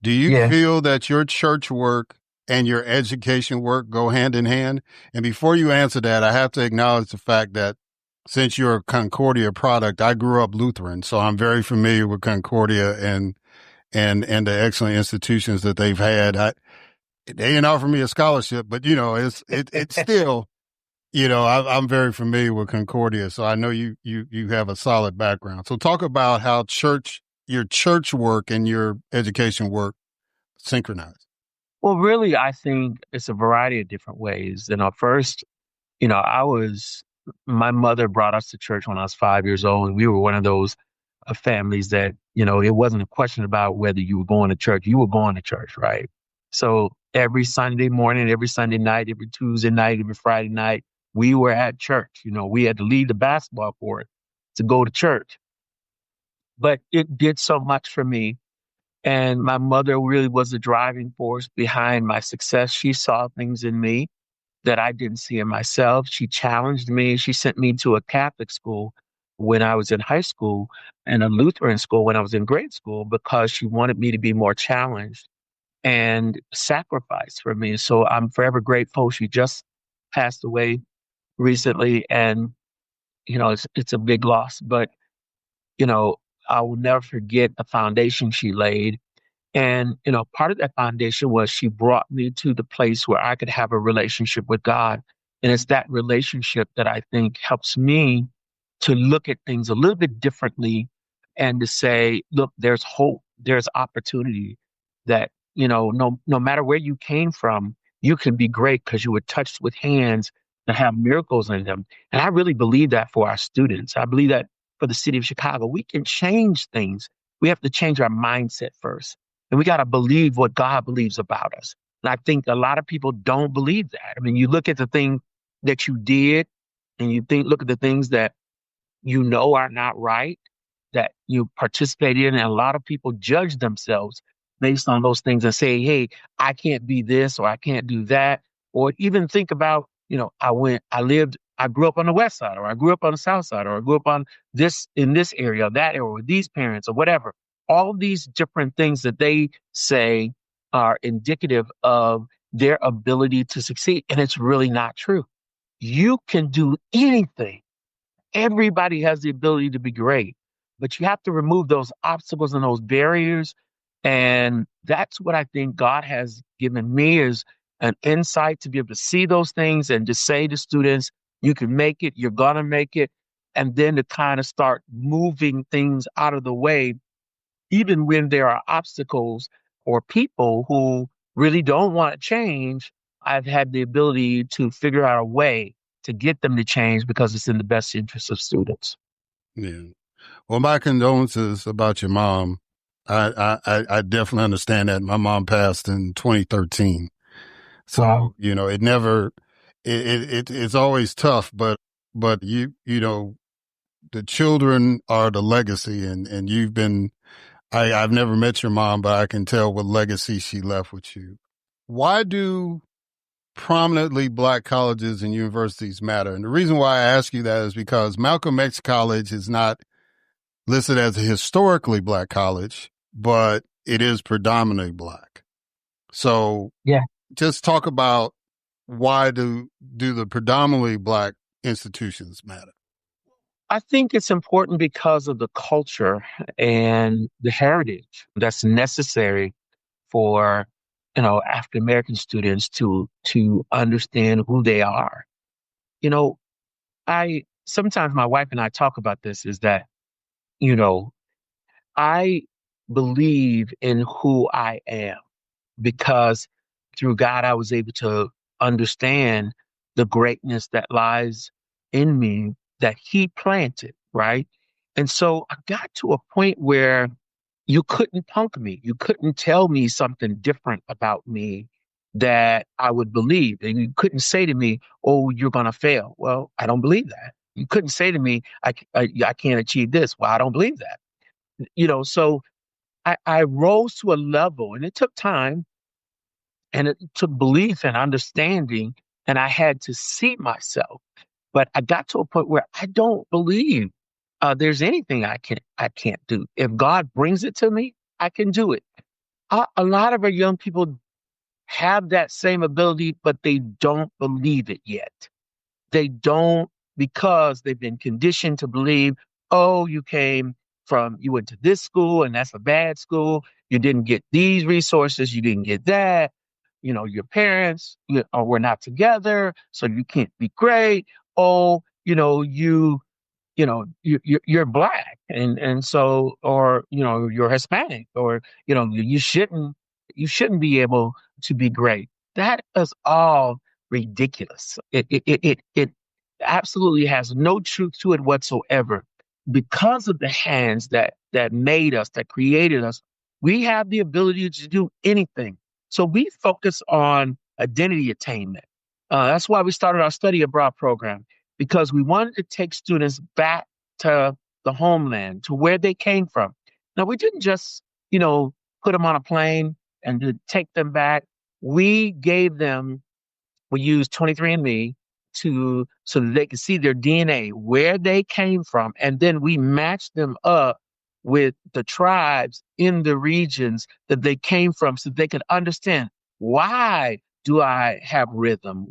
Do you Yeah. feel that your church work and your education work go hand in hand? And before you answer that, I have to acknowledge the fact that since you're a Concordia product, I grew up Lutheran, so I'm very familiar with Concordia and the excellent institutions that they've had. They didn't offer me a scholarship, but it's still, I'm very familiar with Concordia, so I know you have a solid background. So talk about how your church work and your education work synchronize. Well, really, I think it's a variety of different ways. First, my mother brought us to church when I was 5 years old, and we were one of those families that, it wasn't a question about whether you were going to church. You were going to church, right? So every Sunday morning, every Sunday night, every Tuesday night, every Friday night, we were at church. We had to leave the basketball court to go to church. But it did so much for me. And my mother really was the driving force behind my success. She saw things in me that I didn't see in myself. She challenged me. She sent me to a Catholic school when I was in high school and a Lutheran school when I was in grade school, because she wanted me to be more challenged and sacrifice for me. So I'm forever grateful. She just passed away recently, and it's a big loss, but I will never forget the foundation she laid. And part of that foundation was she brought me to the place where I could have a relationship with God. And it's that relationship that I think helps me to look at things a little bit differently, and to say, look, there's hope, there's opportunity, that no matter where you came from, you can be great because you were touched with hands that have miracles in them. And I really believe that for our students. I believe that for the city of Chicago, we can change things. We have to change our mindset first. And we got to believe what God believes about us. And I think a lot of people don't believe that. I mean, you look at the thing that you did, and look at the things that are not right, that you participated in. And a lot of people judge themselves based on those things and say, hey, I can't be this, or I can't do that. Or even think about, I grew up on the west side, or I grew up on the south side, or I grew up in this area, that area, with these parents, or whatever. All these different things that they say are indicative of their ability to succeed. And it's really not true. You can do anything. Everybody has the ability to be great, but you have to remove those obstacles and those barriers. And that's what I think God has given me, is an insight to be able to see those things and to say to students, you can make it, you're going to make it. And then to kind of start moving things out of the way, even when there are obstacles or people who really don't want to change. I've had the ability to figure out a way to get them to change because it's in the best interest of students. Yeah. Well, my condolences about your mom. I definitely understand that. My mom passed in 2013. So, Wow. it never, it's always tough, but the children are the legacy and you've been, I've never met your mom, but I can tell what legacy she left with you. Why do prominently Black colleges and universities matter? And the reason why I ask you that is because Malcolm X College is not listed as a historically Black college, but it is predominantly Black. So Yeah. just talk about why do the predominantly Black institutions matter? I think it's important because of the culture and the heritage that's necessary for, African American students to understand who they are. You know, I sometimes my wife and I talk about this is that, you know, I believe in who I am because through God I was able to understand the greatness that lies in me that He planted, right? And so I got to a point where you couldn't punk me. You couldn't tell me something different about me that I would believe. And you couldn't say to me, "Oh, you're going to fail." Well, I don't believe that. You couldn't say to me, I can't achieve this." Well, I don't believe that. So I rose to a level and it took time and it took belief and understanding. And I had to see myself. But I got to a point where I don't believe there's anything I can't do. If God brings it to me, I can do it. A lot of our young people have that same ability, but they don't believe it yet. They don't because they've been conditioned to believe, oh, you went to this school and that's a bad school. You didn't get these resources. You didn't get that. Your parents were not together, so you can't be great. Oh, you're black and so or you're Hispanic or you shouldn't be able to be great. That is all ridiculous. It absolutely has no truth to it whatsoever. Because of the hands that made us, that created us, we have the ability to do anything. So we focus on identity attainment. That's why we started our study abroad program, because we wanted to take students back to the homeland, to where they came from. Now, we didn't just, put them on a plane and to take them back. We gave them, we used 23andMe so that they could see their DNA, where they came from, and then we matched them up with the tribes in the regions that they came from so they could understand, why do I have rhythm?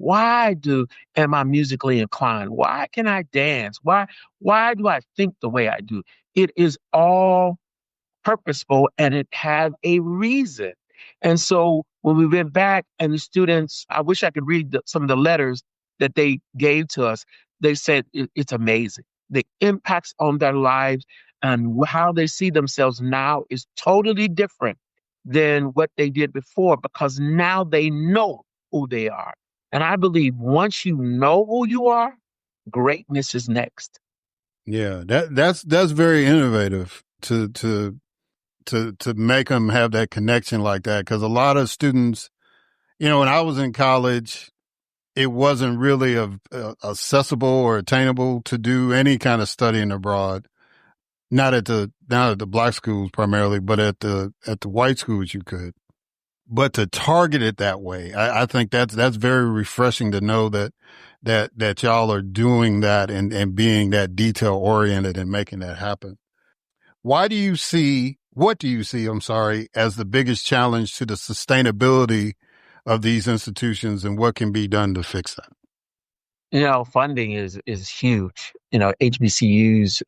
Am I musically inclined? Why can I dance? Why do I think the way I do? It is all purposeful and it had a reason. And so when we went back and the students, I wish I could read some of the letters that they gave to us. They said it's amazing. The impacts on their lives and how they see themselves now is totally different than what they did before, because now they know who they are. And I believe once you know who you are, greatness is next. Yeah, that's very innovative to make them have that connection like that. Cause a lot of students, when I was in college, it wasn't really accessible or attainable to do any kind of studying abroad. Not at the black schools primarily, but at the white schools you could. But to target it that way, I think that's very refreshing to know that y'all are doing that and being that detail oriented and making that happen. What do you see, I'm sorry, as the biggest challenge to the sustainability of these institutions and what can be done to fix that? Funding is huge. HBCUs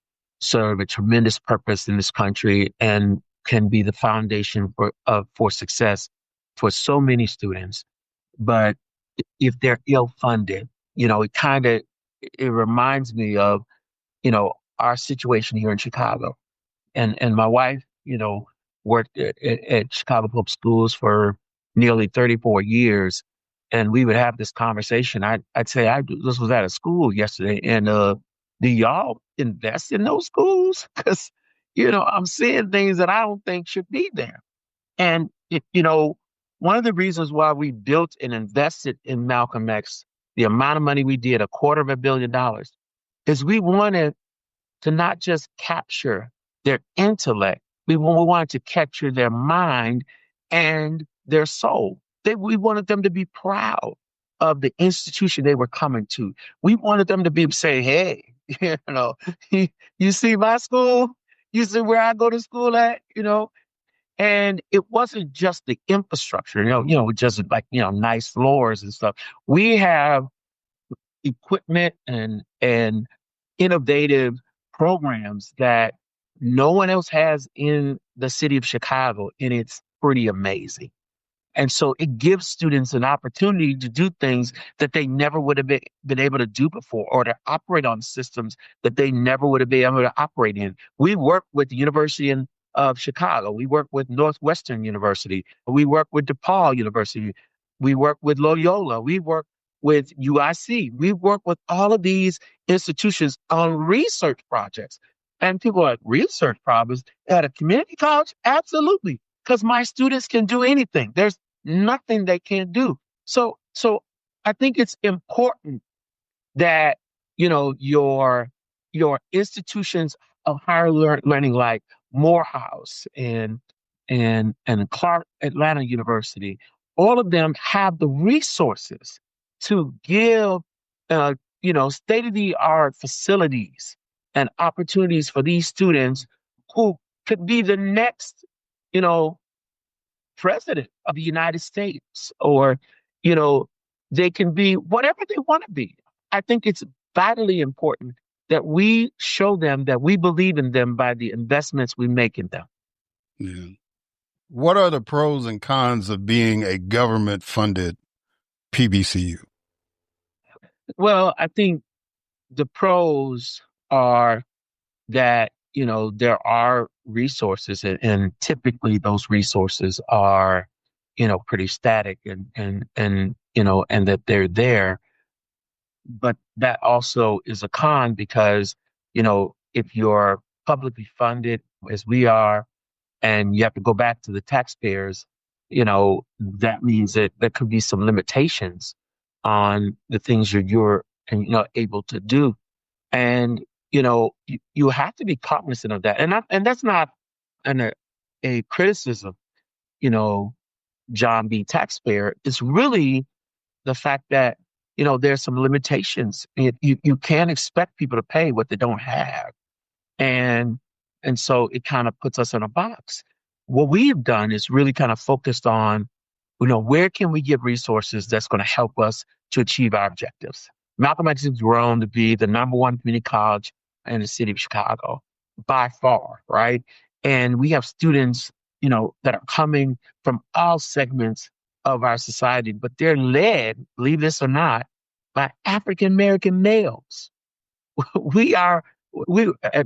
serve a tremendous purpose in this country and can be the foundation for success for so many students. But if they're ill funded, it reminds me of our situation here in Chicago. And my wife, worked at Chicago Public Schools for nearly 34 years. and we would have this conversation. I'd say, this was at a school yesterday, and do y'all invest in those schools? Because, I'm seeing things that I don't think should be there. And, one of the reasons why we built and invested in Malcolm X, the amount of money we did, $250 million, is we wanted to not just capture their intellect, we wanted to capture their mind and their soul. We wanted them to be proud of the institution they were coming to. We wanted them to be say, hey, you see my school? You see where I go to school at? And it wasn't just the infrastructure, just like, nice floors and stuff. We have equipment and innovative programs that no one else has in the city of Chicago, and it's pretty amazing. And so it gives students an opportunity to do things that they never would have been able to do before, or to operate on systems that they never would have been able to operate in. We work with the University of Chicago. We work with Northwestern University. We work with DePaul University. We work with Loyola. We work with UIC. We work with all of these institutions on research projects. And people are like, research problems at a community college? Absolutely. Because my students can do anything. There's nothing they can't do. So I think it's important that, your institutions of higher learning like Morehouse and Clark Atlanta University, all of them have the resources to give, state-of-the-art facilities and opportunities for these students who could be the next, president of the United States, or, they can be whatever they want to be. I think it's vitally important that we show them that we believe in them by the investments we make in them. Yeah. What are the pros and cons of being a government-funded PBCU? Well, I think the pros are that, there are resources, and typically those resources are, pretty static and that they're there. But that also is a con because, if you're publicly funded as we are, and you have to go back to the taxpayers, that means that there could be some limitations on the things you're able to do. And, you have to be cognizant of that. And that's not a criticism, John B. taxpayer. It's really the fact that, there's some limitations. You can't expect people to pay what they don't have. And so it kind of puts us in a box. What we've done is really kind of focused on, where can we give resources that's going to help us to achieve our objectives? Malcolm X has grown to be the #1 community college in the city of Chicago by far, right? And we have students, that are coming from all segments of our society, but they're led, believe this or not, by African American males. we at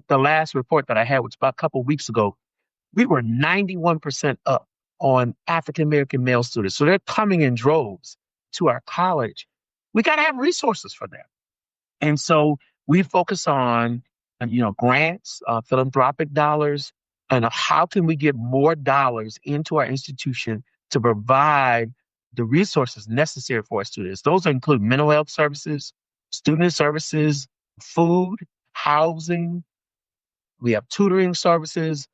the last report that I had, which was about a couple of weeks ago, we were 91% up on African American male students. So they're coming in droves to our college. We got to have resources for them. And so we focus on, grants, philanthropic dollars, and how can we get more dollars into our institution to provide the resources necessary for our students. Those include mental health services, student services, food, housing. We have tutoring services,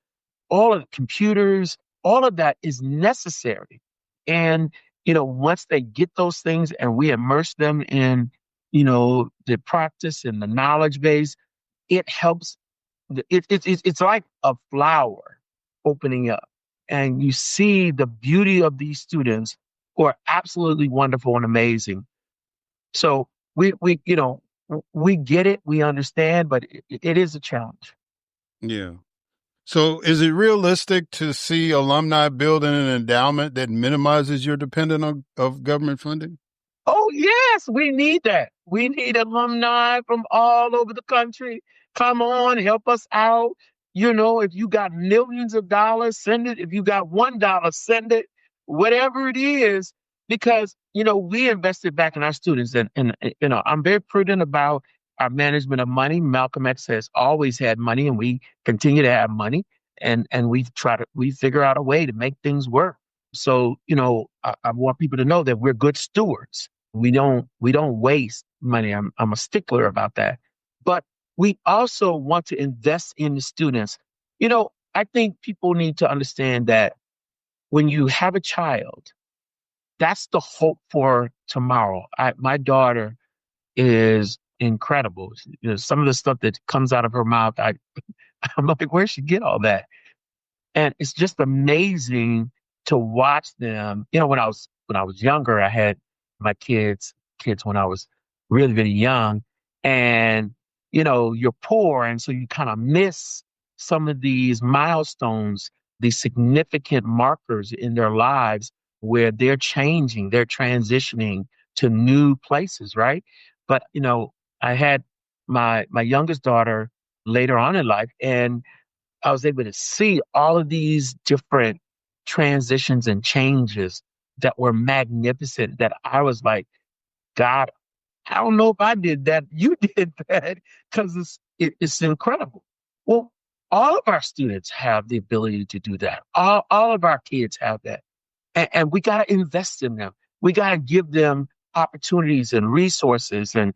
all of the computers, all of that is necessary. And, once they get those things and we immerse them in, the practice and the knowledge base, it helps. It's like a flower opening up, and you see the beauty of these students who are absolutely wonderful and amazing. So we get it, we understand, but it is a challenge. Yeah. So is it realistic to see alumni building an endowment that minimizes your dependence of government funding? Oh, yes, we need that. We need alumni from all over the country. Come on, help us out. If you got millions of dollars, send it. If you got $1, send it. Whatever it is, because, we invested back in our students, and I'm very prudent about our management of money. Malcolm X has always had money, and we continue to have money, and we figure out a way to make things work. So, I want people to know that we're good stewards. We don't waste money. I'm a stickler about that. But we also want to invest in the students. I think people need to understand that when you have a child, that's the hope for tomorrow. My daughter is incredible. Some of the stuff that comes out of her mouth, I'm like, where'd she get all that? And it's just amazing to watch them. When I was younger, I had my kids when I was really, really young. And, you're poor. And so you kind of miss some of these milestones, these significant markers in their lives where they're changing, they're transitioning to new places, right? But, I had my youngest daughter later on in life, and I was able to see all of these different transitions and changes that were magnificent, that I was like, God, I don't know if I did that. You did that, because it's incredible. Well, all of our students have the ability to do that. All of our kids have that. And we got to invest in them. We got to give them opportunities and resources, and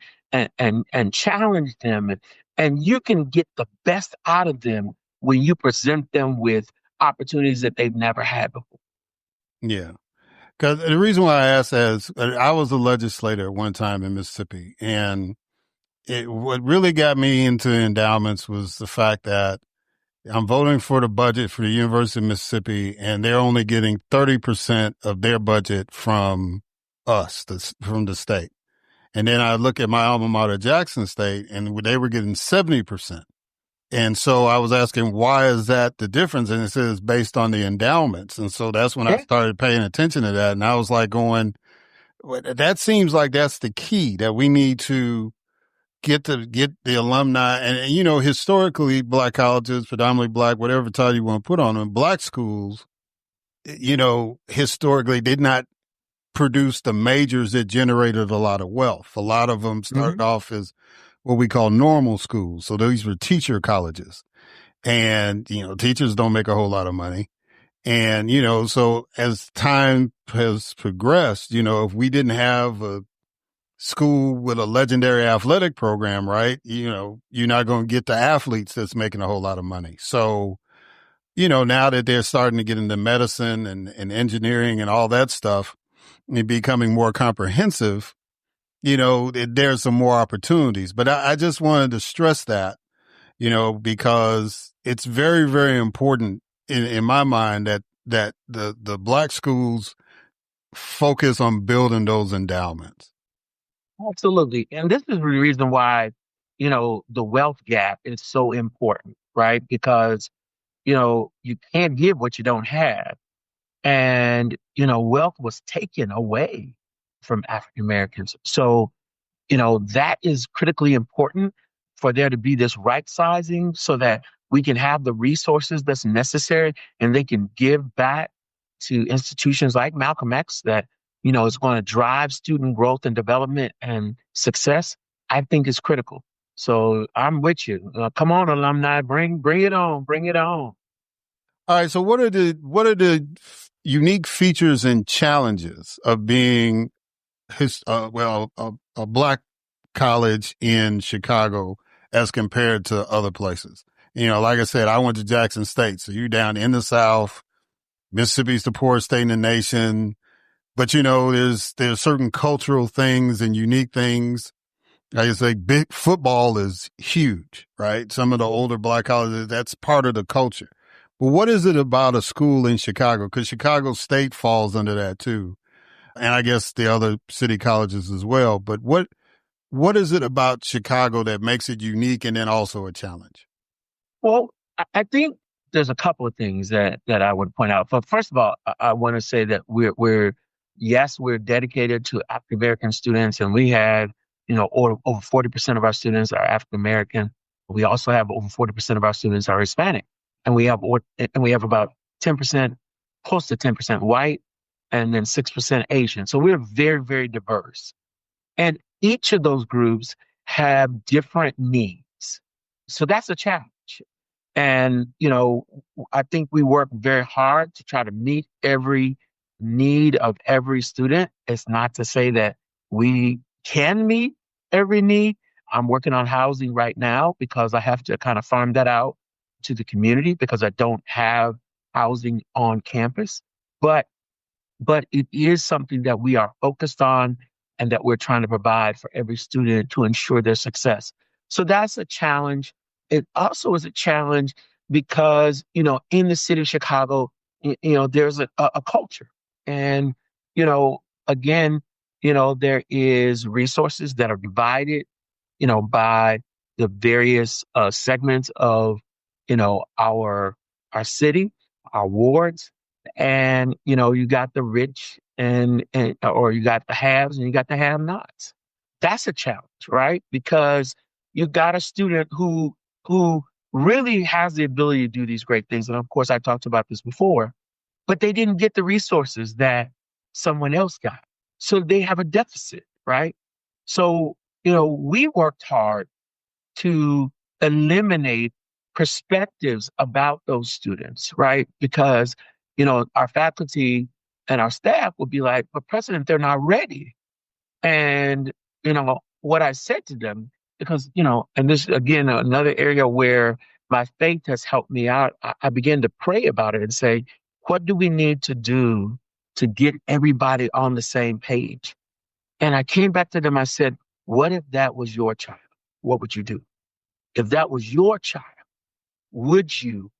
challenge them. And you can get the best out of them when you present them with opportunities that they've never had before. Yeah. Because the reason why I asked that is I was a legislator at one time in Mississippi, and what really got me into endowments was the fact that I'm voting for the budget for the University of Mississippi, and they're only getting 30% of their budget from us, from the state. And then I look at my alma mater, Jackson State, and they were getting 70%. And so I was asking, why is that the difference? And it says based on the endowments. And so that's when I started paying attention to that. And I was like going, that seems like that's the key, that we need to get the alumni. And historically, Black colleges, predominantly Black, whatever title you want to put on them, Black schools, historically did not produce the majors that generated a lot of wealth. A lot of them started off as what we call normal schools. So these were teacher colleges, and, teachers don't make a whole lot of money. And, so as time has progressed, if we didn't have a school with a legendary athletic program, right, you're not going to get the athletes that's making a whole lot of money. So, now that they're starting to get into medicine and engineering and all that stuff and becoming more comprehensive, there's some more opportunities. But I just wanted to stress that, because it's very, very important in my mind that the Black schools focus on building those endowments. Absolutely. And this is the reason why, the wealth gap is so important, right? Because, you can't give what you don't have. And, wealth was taken away from African Americans. So, that is critically important for there to be this right sizing so that we can have the resources that's necessary and they can give back to institutions like Malcolm X that, is going to drive student growth and development and success. I think is critical. So I'm with you. Come on, alumni, bring it on, bring it on. All right. So what are the unique features and challenges of being a Black college in Chicago as compared to other places? Like I said, I went to Jackson State. So you're down in the South. Mississippi's the poorest state in the nation. But, there's certain cultural things and unique things. Like I say, big football is huge, right? Some of the older Black colleges, that's part of the culture. But what is it about a school in Chicago? Because Chicago State falls under that too. And I guess the other city colleges as well. But what is it about Chicago that makes it unique and then also a challenge? Well, I think there's a couple of things that I would point out. But first of all, I want to say that we're dedicated to African American students, and we have, over 40% of our students are African American. We also have over 40% of our students are Hispanic, and we have about 10%, close to 10% white, and then 6% Asian. So we're very, very diverse. And each of those groups have different needs. So that's a challenge. And, I think we work very hard to try to meet every need of every student. It's not to say that we can meet every need. I'm working on housing right now because I have to kind of farm that out to the community because I don't have housing on campus. But it is something that we are focused on and that we're trying to provide for every student to ensure their success. So that's a challenge. It also is a challenge because, in the city of Chicago, there's a culture. And, again, there is resources that are divided, by the various segments of, our city, our wards. And, you got the rich or you got the haves and you got the have-nots. That's a challenge, right? Because you got a student who really has the ability to do these great things. And of course, I talked about this before, but they didn't get the resources that someone else got. So they have a deficit, right? So, we worked hard to eliminate perspectives about those students, right? Because, our faculty and our staff would be like, but President, they're not ready. And, what I said to them, because, and this again, another area where my faith has helped me out, I began to pray about it and say, what do we need to do to get everybody on the same page? And I came back to them, I said, what if that was your child? What would you do? If that was your child, would you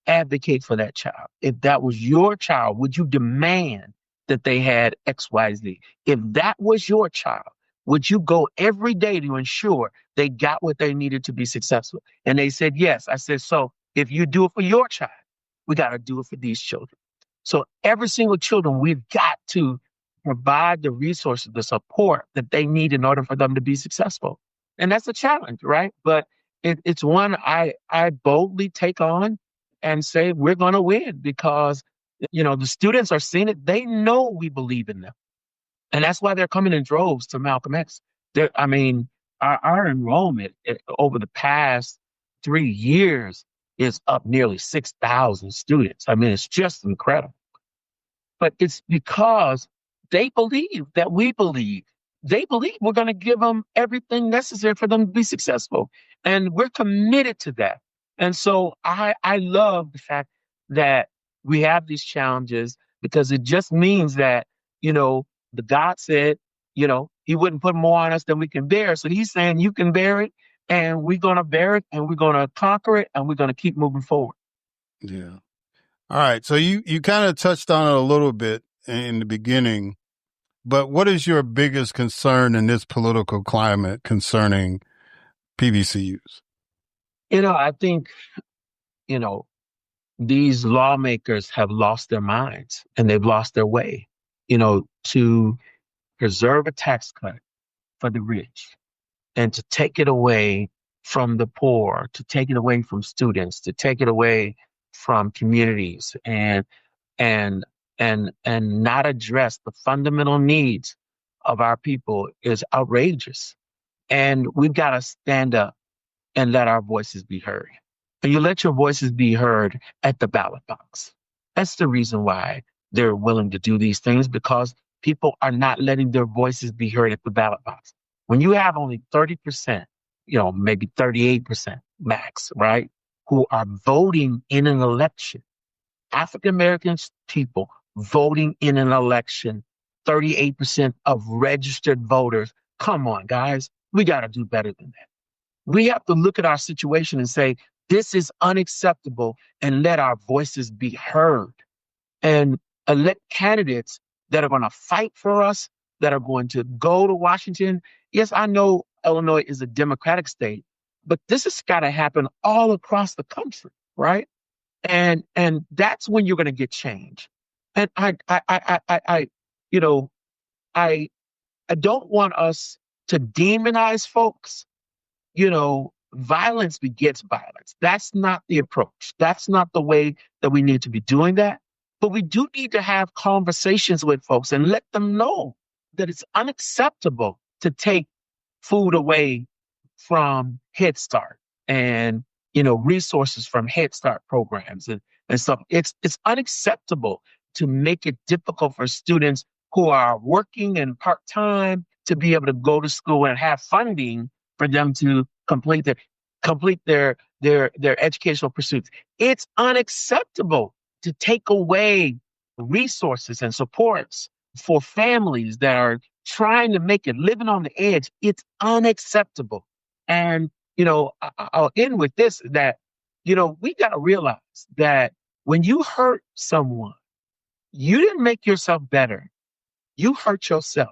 advocate for that child? If that was your child, would you demand that they had XYZ? If that was your child, would you go every day to ensure they got what they needed to be successful? And they said, yes. I said, so if you do it for your child, we got to do it for these children. So every single children, we've got to provide the resources, the support that they need in order for them to be successful. And that's a challenge, right? But it's one I boldly take on and say, we're going to win because, the students are seeing it. They know we believe in them. And that's why they're coming in droves to Malcolm X. Our enrollment over the past 3 years is up nearly 6,000 students. It's just incredible. But it's because they believe that we believe. They believe we're going to give them everything necessary for them to be successful. And we're committed to that. And so I love the fact that we have these challenges because it just means that, the God said, he wouldn't put more on us than we can bear. So he's saying you can bear it and we're going to bear it and we're going to conquer it and we're going to keep moving forward. Yeah. All right. So you kind of touched on it a little bit in the beginning, but what is your biggest concern in this political climate concerning PBCUs? I think, these lawmakers have lost their minds and they've lost their way, to preserve a tax cut for the rich and to take it away from the poor, to take it away from students, to take it away from communities and not address the fundamental needs of our people is outrageous. And we've got to stand up and let our voices be heard. And you let your voices be heard at the ballot box. That's the reason why they're willing to do these things, because people are not letting their voices be heard at the ballot box. When you have only 30%, maybe 38% max, right, who are voting in an election, African-American people voting in an election, 38% of registered voters. Come on, guys. We got to do better than that. We have to look at our situation and say, this is unacceptable, and let our voices be heard and elect candidates that are going to fight for us, that are going to go to Washington. Yes, I know Illinois is a Democratic state, but this has got to happen all across the country, right? And that's when you're going to get change. And I don't want us to demonize folks. Violence begets violence. That's not the approach. That's not the way that we need to be doing that. But we do need to have conversations with folks and let them know that it's unacceptable to take food away from Head Start and, resources from Head Start programs and stuff. It's unacceptable to make it difficult for students who are working and part-time to be able to go to school and have funding for them to complete their educational pursuits. It's unacceptable to take away resources and supports for families that are trying to make it, living on the edge. It's unacceptable. And, I'll end with this, that, we got to realize that when you hurt someone, you didn't make yourself better. You hurt yourself.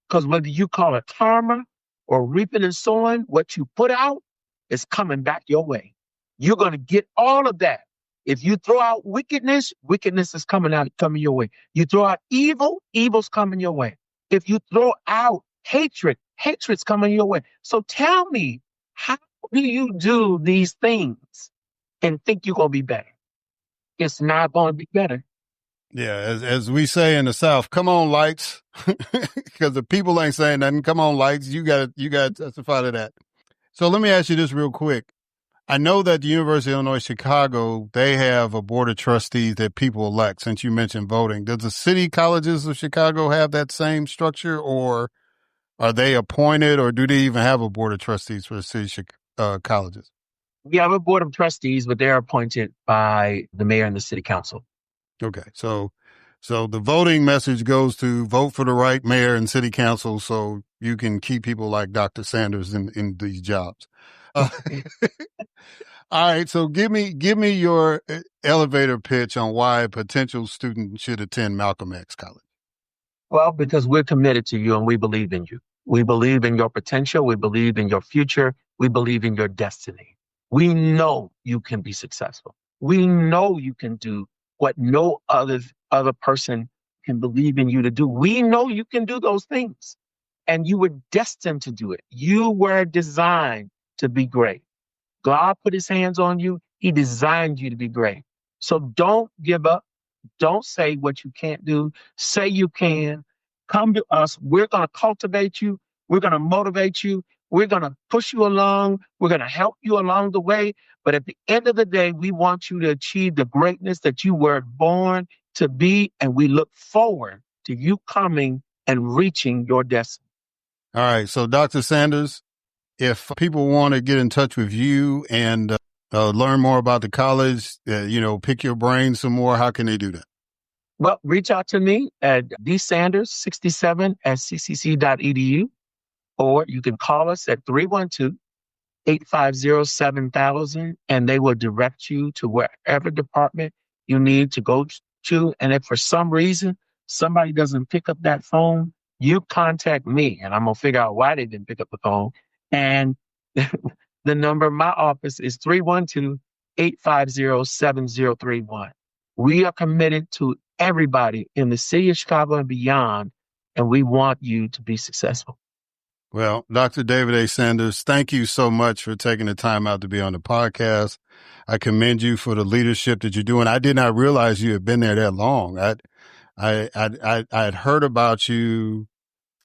Because whether you call it karma or reaping and sowing, what you put out is coming back your way. You're going to get all of that. If you throw out wickedness, wickedness is coming your way. You throw out evil, evil's coming your way. If you throw out hatred, hatred's coming your way. So tell me, how do you do these things and think you're going to be better? It's not going to be better. Yeah, as we say in the South, come on, lights, because the people ain't saying nothing. Come on, lights. You got to testify to that. So let me ask you this real quick. I know that the University of Illinois Chicago, they have a board of trustees that people elect, since you mentioned voting. Does the city colleges of Chicago have that same structure, or are they appointed, or do they even have a board of trustees for the city colleges? We have a board of trustees, but they're appointed by the mayor and the city council. Okay. So the voting message goes to vote for the right mayor and city council so you can keep people like Dr. Sanders in these jobs. All right. So give me your elevator pitch on why a potential student should attend Malcolm X College. Well, because we're committed to you and we believe in you. We believe in your potential. We believe in your future. We believe in your destiny. We know you can be successful. We know you can do what no other person can believe in you to do. We know you can do those things, and you were destined to do it. You were designed to be great. God put his hands on you. He designed you to be great. So don't give up. Don't say what you can't do. Say you can. Come to us. We're going to cultivate you. We're going to motivate you. We're going to push you along. We're going to help you along the way. But at the end of the day, we want you to achieve the greatness that you were born to be. And we look forward to you coming and reaching your destiny. All right. So, Dr. Sanders, if people want to get in touch with you and learn more about the college, pick your brain some more, how can they do that? Well, reach out to me at dsanders67@ccc.edu, or you can call us at 312-850-7000, and they will direct you to wherever department you need to go to. And if for some reason somebody doesn't pick up that phone, you contact me, and I'm going to figure out why they didn't pick up the phone. And the number of my office is 312-850-7031. We are committed to everybody in the city of Chicago and beyond, and we want you to be successful. Well, Dr. David A. Sanders, thank you so much for taking the time out to be on the podcast. I commend you for the leadership that you're doing. I did not realize you had been there that long. I had heard about you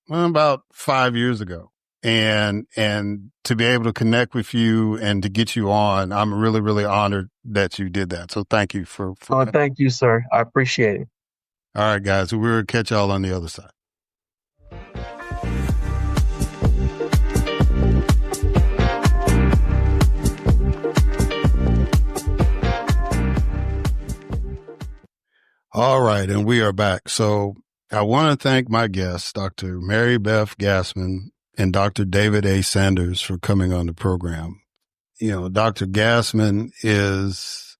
about 5 years ago, and to be able to connect with you and to get you on, I'm really, really honored that you did that. So thank you for Oh, thank you, sir. I appreciate it. All right, guys. So we'll catch y'all on the other side. All right, and we are back. So I want to thank my guests, Dr. Marybeth Gasman and Dr. David A. Sanders, for coming on the program. Dr. Gasman is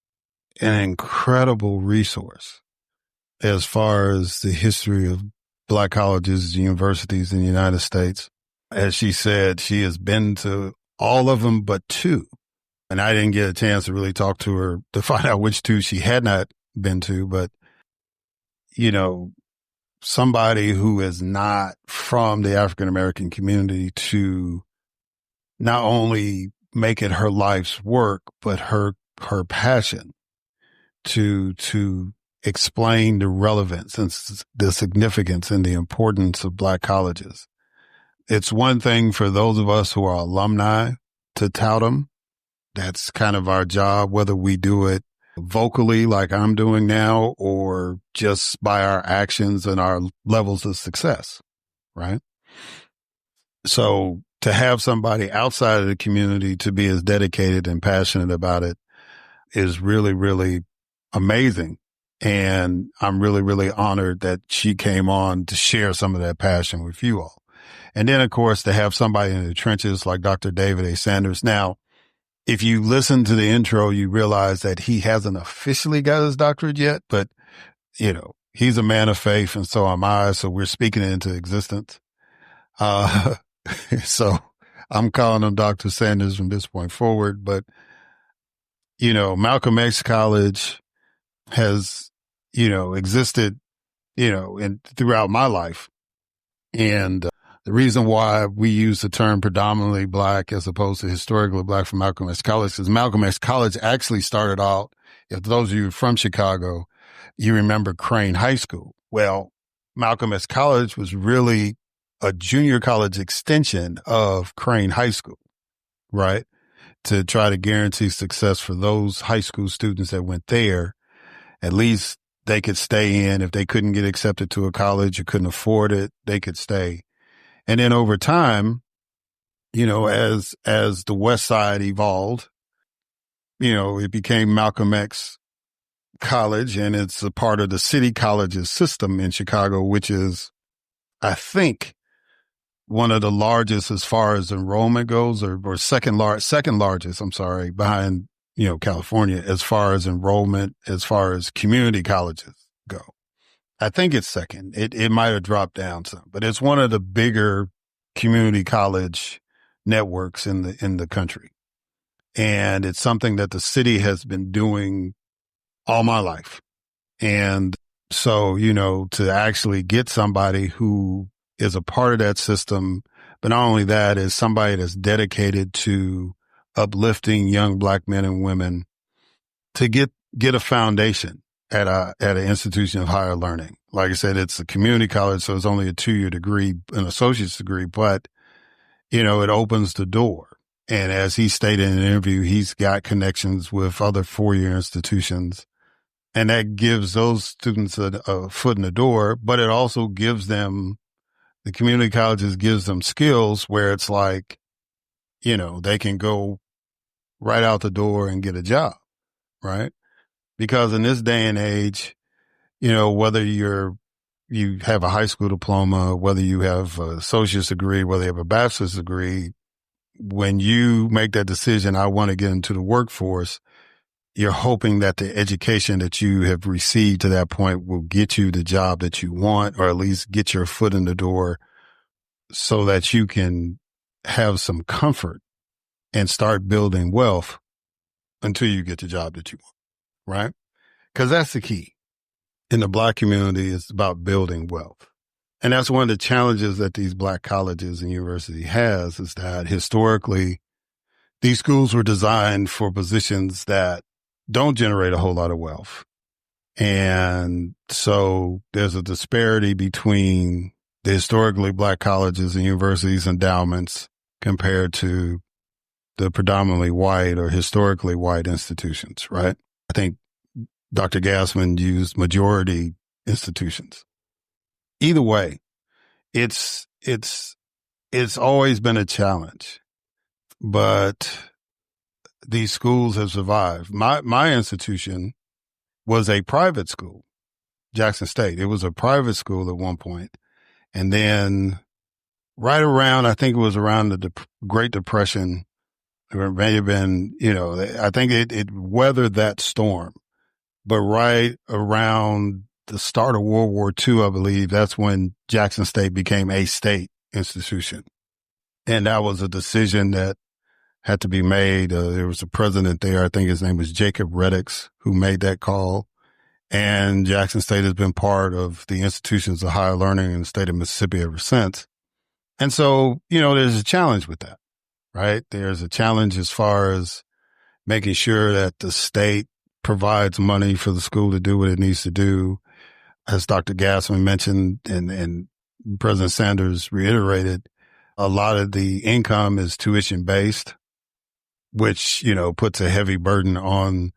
an incredible resource as far as the history of Black colleges and universities in the United States. As she said, she has been to all of them but two. And I didn't get a chance to really talk to her to find out which two she had not been to, but somebody who is not from the African-American community to not only make it her life's work, but her passion to explain the relevance and the significance and the importance of Black colleges. It's one thing for those of us who are alumni to tout them. That's kind of our job, whether we do it vocally like I'm doing now or just by our actions and our levels of success, right? So to have somebody outside of the community to be as dedicated and passionate about it is really, really amazing. And I'm really, really honored that she came on to share some of that passion with you all. And then, of course, to have somebody in the trenches like Dr. David A. Sanders. Now, if you listen to the intro, you realize that he hasn't officially got his doctorate yet, but, you know, he's a man of faith and so am I. So we're speaking it into existence. So I'm calling him Dr. Sanders from this point forward. But, you know, Malcolm X College has, you know, existed, you know, throughout my life. And the reason why we use the term predominantly Black as opposed to historically Black for Malcolm X College is Malcolm X College actually started out, if those of you from Chicago, you remember Crane High School. Well, Malcolm X College was really a junior college extension of Crane High School, right? To try to guarantee success for those high school students that went there. At least they could stay in. If they couldn't get accepted to a college or couldn't afford it, they could stay. And then over time, you know, as the West Side evolved, you know, it became Malcolm X College, and it's a part of the city colleges system in Chicago, which is, I think, one of the largest as far as enrollment goes, or second largest, I'm sorry, behind, you know, California, as far as enrollment, as far as community colleges go. I think it's second. It might have dropped down some, but it's one of the bigger community college networks in the country. And it's something that the city has been doing all my life. And so, you know, to actually get somebody who is a part of that system, but not only that, is somebody that's dedicated to uplifting young Black men and women to get a foundation at an institution of higher learning. Like I said, it's a community college, so it's only a 2-year degree, an associate's degree, but, you know, it opens the door. And as he stated in an interview, he's got connections with other 4-year institutions, and that gives those students a foot in the door, but it also gives them, the community colleges gives them skills where it's like, you know, they can go right out the door and get a job, right? Because in this day and age, you know, whether you have a high school diploma, whether you have an associate's degree, whether you have a bachelor's degree, when you make that decision, I want to get into the workforce, you're hoping that the education that you have received to that point will get you the job that you want, or at least get your foot in the door so that you can have some comfort and start building wealth until you get the job that you want, right? Because that's the key. In the Black community, it's about building wealth. And that's one of the challenges that these Black colleges and universities has, is that historically, these schools were designed for positions that don't generate a whole lot of wealth. And so there's a disparity between the historically Black colleges and universities endowments compared to the predominantly white or historically white institutions, right? I think Dr. Gasman used majority institutions. Either way, it's always been a challenge, but these schools have survived. My institution was a private school, Jackson State. It was a private school at one point. And then right around, I think it was around the Great Depression, or it may have been, you know, I think it weathered that storm. But right around the start of World War II, I believe, that's when Jackson State became a state institution. And that was a decision that had to be made. There was a president there, I think his name was Jacob Reddix, who made that call. And Jackson State has been part of the institutions of higher learning in the state of Mississippi ever since. And so, you know, there's a challenge with that, right? There's a challenge as far as making sure that the state provides money for the school to do what it needs to do. As Dr. Gasman mentioned and President Sanders reiterated, a lot of the income is tuition based, which, puts a heavy burden on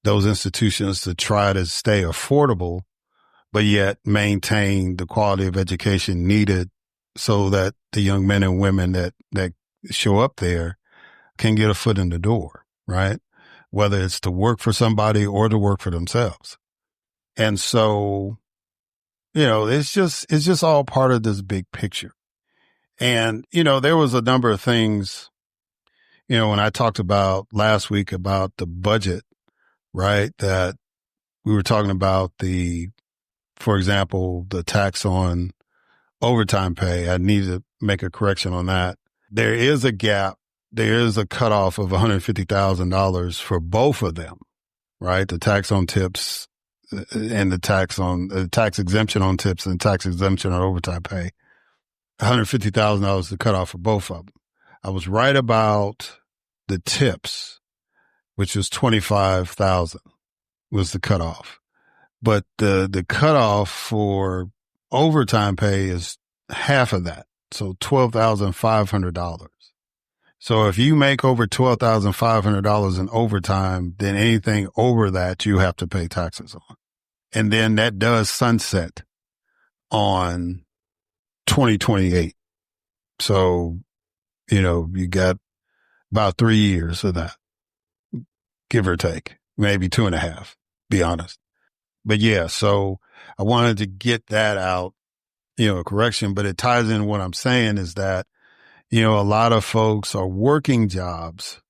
those institutions to try to stay affordable, but yet maintain the quality of education needed so that the young men and women that show up there can get a foot in the door, right? Whether it's to work for somebody or to work for themselves. And so, it's just all part of this big picture. And, there was a number of things, when I talked about last week about the budget, right, that we were talking about for example, the tax on overtime pay. I need to make a correction on that. There is a gap. There is a cutoff of $150,000 for both of them, right? The tax on tips and the tax exemption on tips and tax exemption on overtime pay. $150,000 is the cutoff for both of them. I was right about the tips, which was $25,000 was the cutoff. But the cutoff for overtime pay is half of that. So $12,500. So if you make over $12,500 in overtime, then anything over that you have to pay taxes on. And then that does sunset on 2028. So, you got about 3 years of that, give or take, maybe 2.5, be honest. But yeah, so I wanted to get that out, a correction, but it ties in what I'm saying is that, a lot of folks are working jobs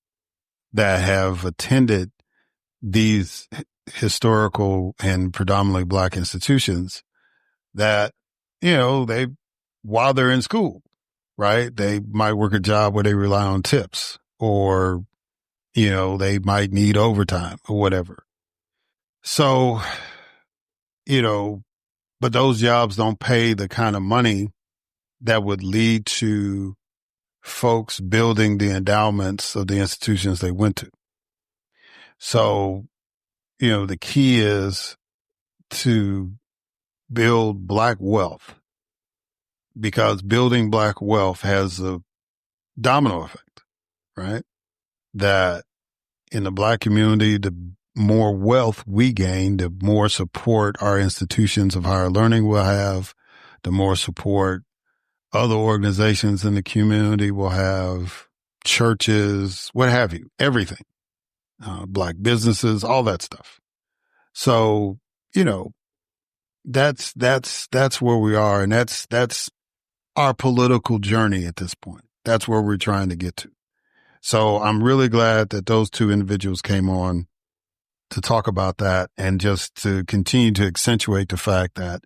that have attended these historical and predominantly Black institutions that, while they're in school, right, they might work a job where they rely on tips or, they might need overtime or whatever. So, but those jobs don't pay the kind of money that would lead to folks building the endowments of the institutions they went to. So, the key is to build Black wealth, because building Black wealth has a domino effect, right? That in the Black community, the more wealth we gain, the more support our institutions of higher learning will have, the more support other organizations in the community will have, churches, what have you, everything, Black businesses, all that stuff. So, that's where we are. And that's our political journey at this point. That's where we're trying to get to. So I'm really glad that those two individuals came on to talk about that and just to continue to accentuate the fact that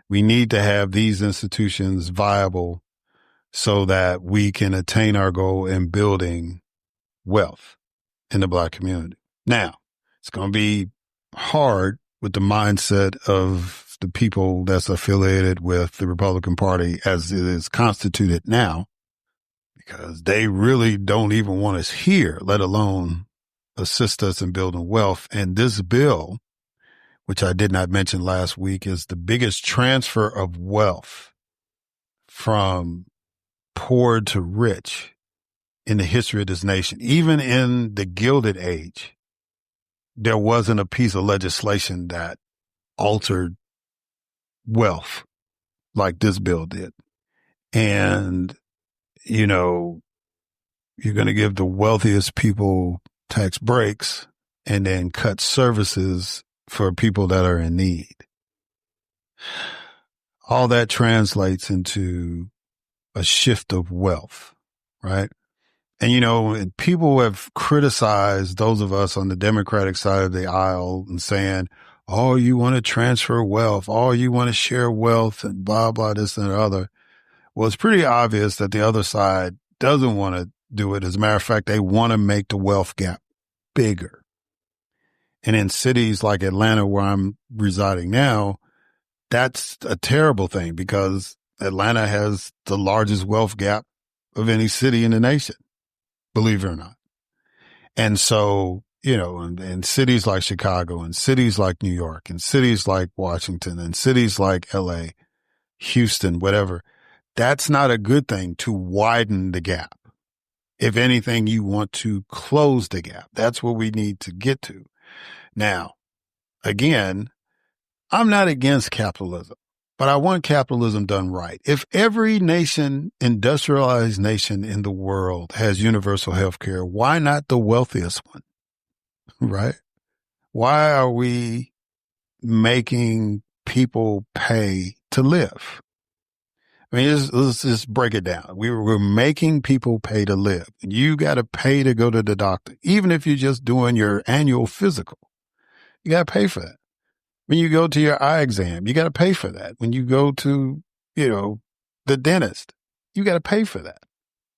we need to have these institutions viable so that we can attain our goal in building wealth in the Black community. Now, it's going to be hard with the mindset of the people that's affiliated with the Republican Party as it is constituted now, because they really don't even want us here, let alone assist us in building wealth. And this bill, which I did not mention last week, is the biggest transfer of wealth from poor to rich in the history of this nation. Even in the Gilded Age, there wasn't a piece of legislation that altered wealth like this bill did. And, you're going to give the wealthiest people tax breaks and then cut services for people that are in need. All that translates into a shift of wealth, right? And, people have criticized those of us on the Democratic side of the aisle and saying, oh, you want to transfer wealth, oh, you want to share wealth and blah, blah, this and the other. Well, it's pretty obvious that the other side doesn't want to do it. As a matter of fact, they want to make the wealth gap bigger. And in cities like Atlanta, where I'm residing now, that's a terrible thing because Atlanta has the largest wealth gap of any city in the nation, believe it or not. And so, in cities like Chicago and cities like New York and cities like Washington and cities like LA, Houston, whatever, that's not a good thing to widen the gap. If anything, you want to close the gap. That's what we need to get to. Now, again, I'm not against capitalism, but I want capitalism done right. If every nation, industrialized nation in the world has universal health care, why not the wealthiest one? Right? Why are we making people pay to live? I mean, let's just break it down. We're making people pay to live. You got to pay to go to the doctor, even if you're just doing your annual physical. You got to pay for that. When you go to your eye exam, you got to pay for that. When you go to, the dentist, you got to pay for that.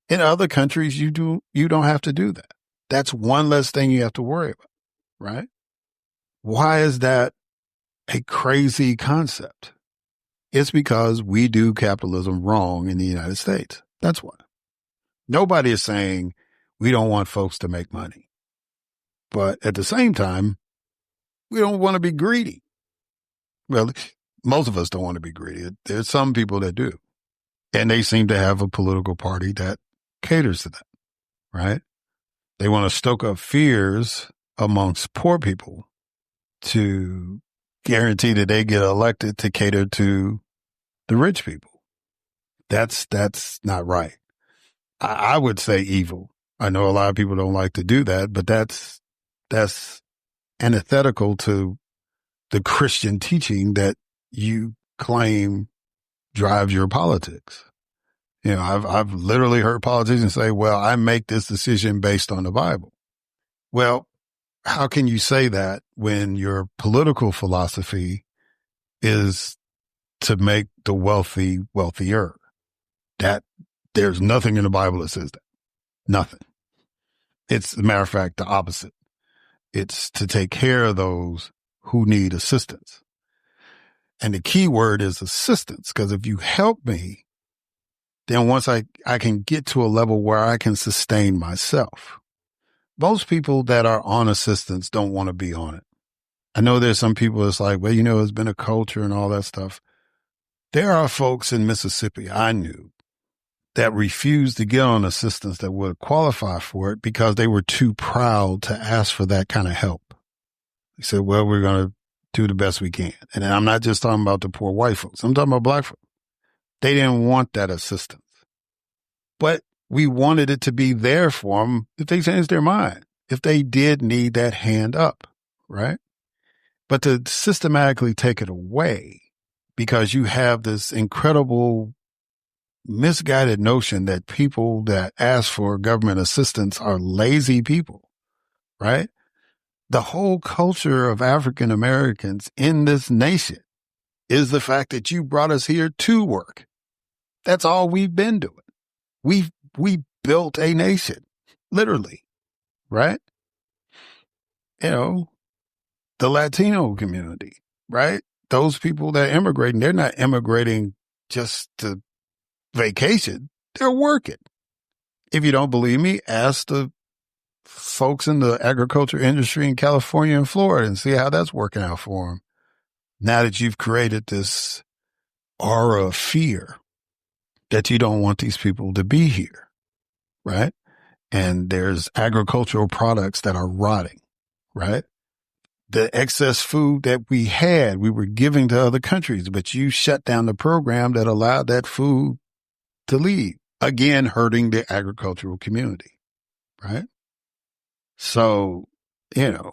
In other countries, you don't have to do that. That's one less thing you have to worry about, right? Why is that a crazy concept? It's because we do capitalism wrong in the United States. That's why. Nobody is saying we don't want folks to make money. But at the same time, we don't want to be greedy. Well, most of us don't want to be greedy. There's some people that do. And they seem to have a political party that caters to that, right? They want to stoke up fears amongst poor people to guarantee that they get elected to cater to the rich people. That's not right. I would say evil. I know a lot of people don't like to do that, but that's antithetical to the Christian teaching that you claim drives your politics. I've literally heard politicians say, well, I make this decision based on the Bible. Well, how can you say that when your political philosophy is to make the wealthy wealthier? That there's nothing in the Bible that says that. Nothing. It's, as a matter of fact, the opposite. It's to take care of those who need assistance. And the key word is assistance, because if you help me, then once I can get to a level where I can sustain myself. Most people that are on assistance don't want to be on it. I know there's some people that's like, well, it's been a culture and all that stuff. There are folks in Mississippi I knew that refused to get on assistance that would qualify for it because they were too proud to ask for that kind of help. They said, well, we're going to do the best we can. And I'm not just talking about the poor white folks. I'm talking about black folks. They didn't want that assistance. But we wanted it to be there for them if they changed their mind, if they did need that hand up, right? But to systematically take it away because you have this incredible misguided notion that people that ask for government assistance are lazy people, right? The whole culture of African Americans in this nation is the fact that you brought us here to work. That's all we've been doing. We built a nation, literally, right? The Latino community, right? Those people that are immigrating, they're not immigrating just to vacation. They're working. If you don't believe me, ask the folks in the agriculture industry in California and Florida and see how that's working out for them. Now that you've created this aura of fear that you don't want these people to be here, right? And there's agricultural products that are rotting, right? The excess food that we were giving to other countries, but you shut down the program that allowed that food to leave, again, hurting the agricultural community, right? So, every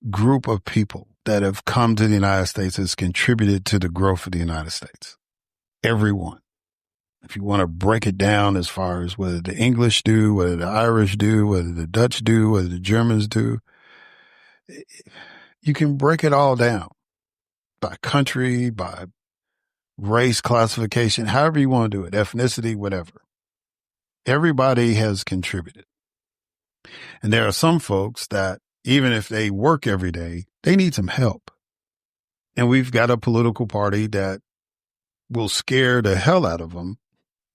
group of people that have come to the United States has contributed to the growth of the United States. Everyone. If you want to break it down as far as whether the English do, whether the Irish do, whether the Dutch do, whether the Germans do, you can break it all down by country, by race classification, however you want to do it, ethnicity, whatever. Everybody has contributed. And there are some folks that even if they work every day, they need some help. And we've got a political party that will scare the hell out of them,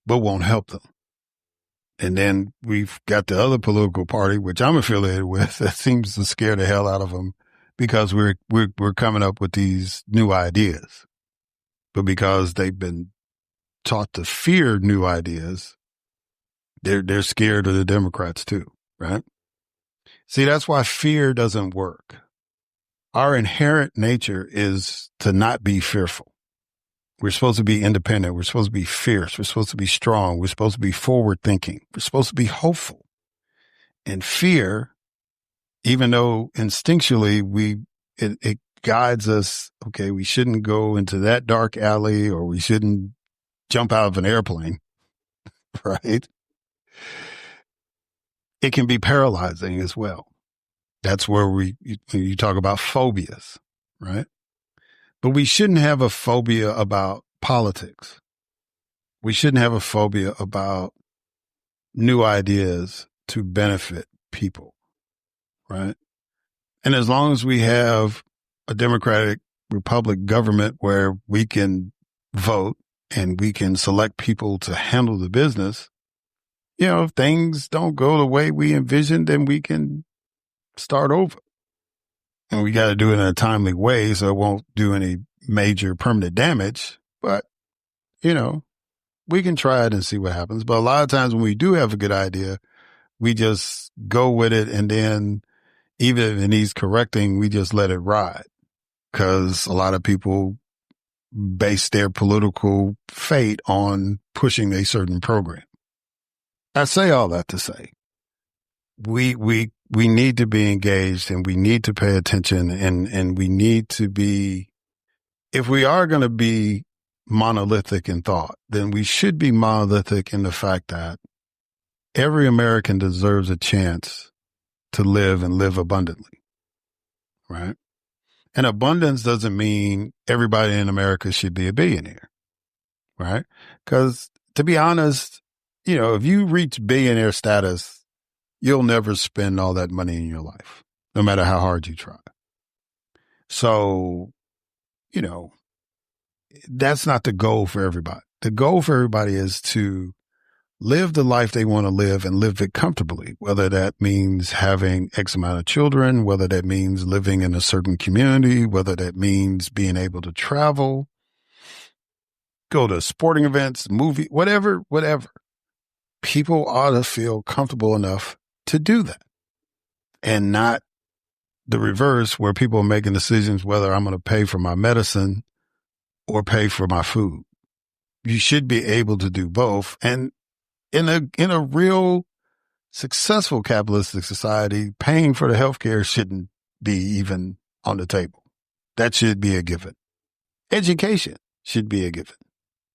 but won't help them. And then we've got the other political party, which I'm affiliated with, that seems to scare the hell out of them because we're coming up with these new ideas. But because they've been taught to fear new ideas, they're scared of the Democrats too, right? See, that's why fear doesn't work. Our inherent nature is to not be fearful. We're supposed to be independent. We're supposed to be fierce. We're supposed to be strong. We're supposed to be forward thinking. We're supposed to be hopeful. And fear, even though instinctually it guides us, okay, we shouldn't go into that dark alley or we shouldn't jump out of an airplane, right? It can be paralyzing as well. That's where you talk about phobias, right? But we shouldn't have a phobia about politics. We shouldn't have a phobia about new ideas to benefit people, right? And as long as we have a democratic republic government where we can vote and we can select people to handle the business, if things don't go the way we envisioned, then we can start over. And we got to do it in a timely way so it won't do any major permanent damage. But, we can try it and see what happens. But a lot of times when we do have a good idea, we just go with it. And then even if it needs correcting, we just let it ride. Because a lot of people base their political fate on pushing a certain program. I say all that to say we need to be engaged and we need to pay attention and we need to be, if we are going to be monolithic in thought, then we should be monolithic in the fact that every American deserves a chance to live and live abundantly, right? And abundance doesn't mean everybody in America should be a billionaire, right? Because to be honest, if you reach billionaire status, you'll never spend all that money in your life, no matter how hard you try. So, that's not the goal for everybody. The goal for everybody is to live the life they want to live and live it comfortably, whether that means having X amount of children, whether that means living in a certain community, whether that means being able to travel, go to sporting events, movie, whatever. People ought to feel comfortable enough to do that and not the reverse where people are making decisions whether I'm going to pay for my medicine or pay for my food. You should be able to do both. And in a real successful capitalistic society, paying for the healthcare shouldn't be even on the table. That should be a given. Education should be a given,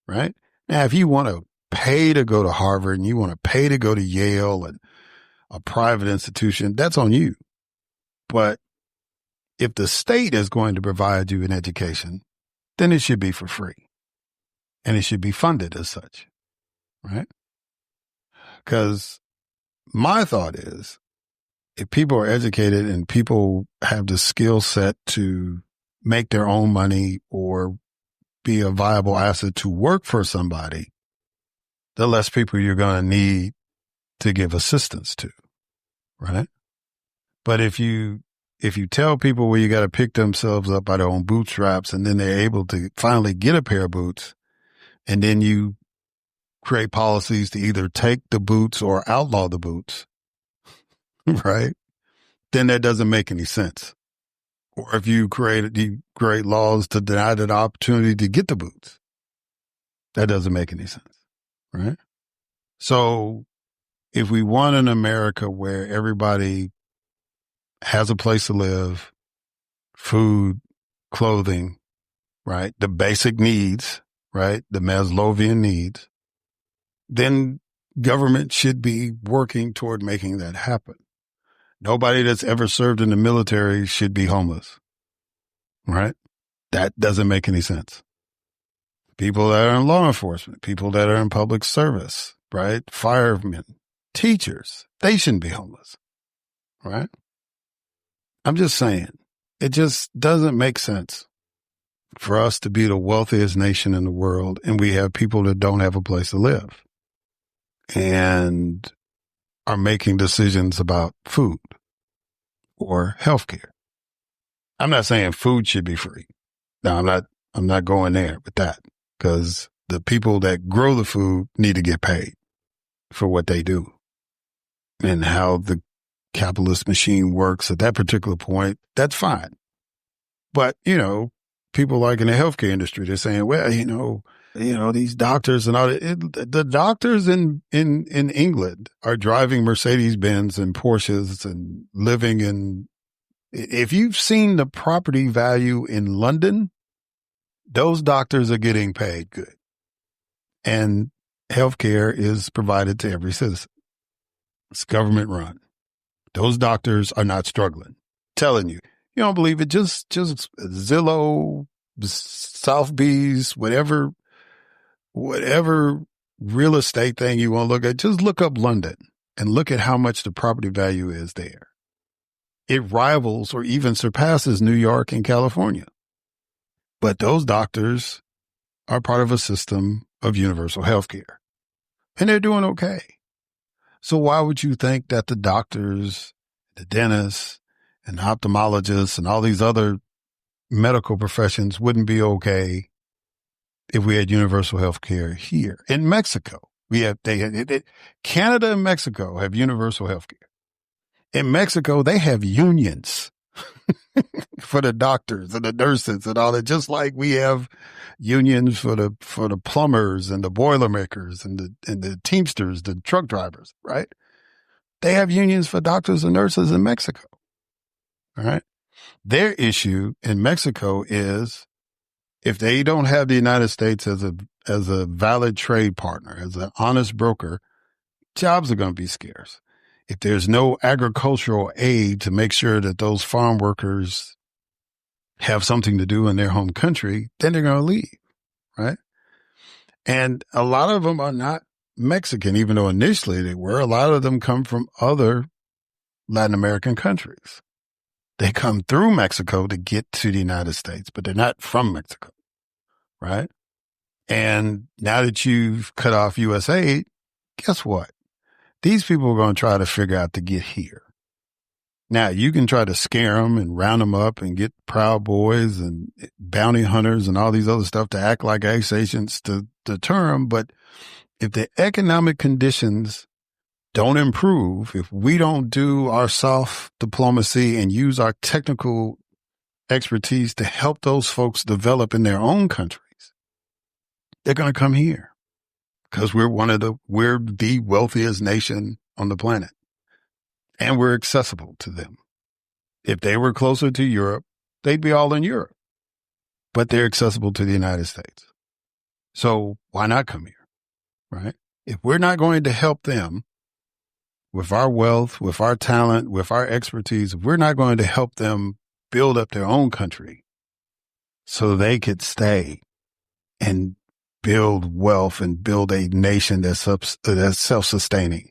right? Now, if you want to pay to go to Harvard and you want to pay to go to Yale and a private institution, that's on you. But if the state is going to provide you an education, then it should be for free and it should be funded as such, right? Because my thought is if people are educated and people have the skill set to make their own money or be a viable asset to work for somebody, the less people you're going to need to give assistance to, right? But if you tell people where you got to pick themselves up by their own bootstraps and then they're able to finally get a pair of boots and then you create policies to either take the boots or outlaw the boots, right? Then that doesn't make any sense. Or if you create laws to deny the opportunity to get the boots, that doesn't make any sense, right? So if we want an America where everybody has a place to live, food, clothing, right? The basic needs, right? The Maslowian needs, then government should be working toward making that happen. Nobody that's ever served in the military should be homeless, right? That doesn't make any sense. People that are in law enforcement, people that are in public service, right? Firemen, teachers, they shouldn't be homeless, right? I'm just saying, it just doesn't make sense for us to be the wealthiest nation in the world and we have people that don't have a place to live. and are making decisions about food or healthcare. I'm not saying food should be free. No, I'm not going there with that, because the people that grow the food need to get paid for what they do. And how the capitalist machine works at that particular point, that's fine. But, people like in the healthcare industry, they're saying, well, these doctors and all that. The doctors in England are driving Mercedes-Benz and Porsches and living in, if you've seen the property value in London, those doctors are getting paid good. And healthcare is provided to every citizen. It's government run. Those doctors are not struggling. Telling you. You don't believe it? Just Zillow, Sotheby's, whatever real estate thing you want to look at, just look up London and look at how much the property value is there. It rivals or even surpasses New York and California. But those doctors are part of a system of universal health care, and they're doing okay. So why would you think that the doctors, the dentists, and ophthalmologists and all these other medical professions wouldn't be okay if we had universal health care here? In Mexico, Canada and Mexico have universal health care. In Mexico, they have unions for the doctors and the nurses and all that, just like we have unions for the plumbers and the boilermakers and the teamsters, the truck drivers, right? They have unions for doctors and nurses in Mexico. All right. Their issue in Mexico is if they don't have the United States as a valid trade partner, as an honest broker, jobs are going to be scarce. If there's no agricultural aid to make sure that those farm workers have something to do in their home country, then they're going to leave, right? And a lot of them are not Mexican, even though initially they were. A lot of them come from other Latin American countries. They come through Mexico to get to the United States, but they're not from Mexico, right? And now that you've cut off U.S. aid, guess what? These people are going to try to figure out to get here. Now, you can try to scare them and round them up and get Proud Boys and bounty hunters and all these other stuff to act like ICE agents to deter them. But if the economic conditions don't improve, if we don't do our soft diplomacy and use our technical expertise to help those folks develop in their own countries, they're going to come here. Because we're the wealthiest nation on the planet, and we're accessible to them. If they were closer to Europe, they'd be all in Europe, but they're accessible to the United States. So why not come here, right? If we're not going to help them with our wealth, with our talent, with our expertise, if we're not going to help them build up their own country so they could stay and build wealth and build a nation that's self-sustaining,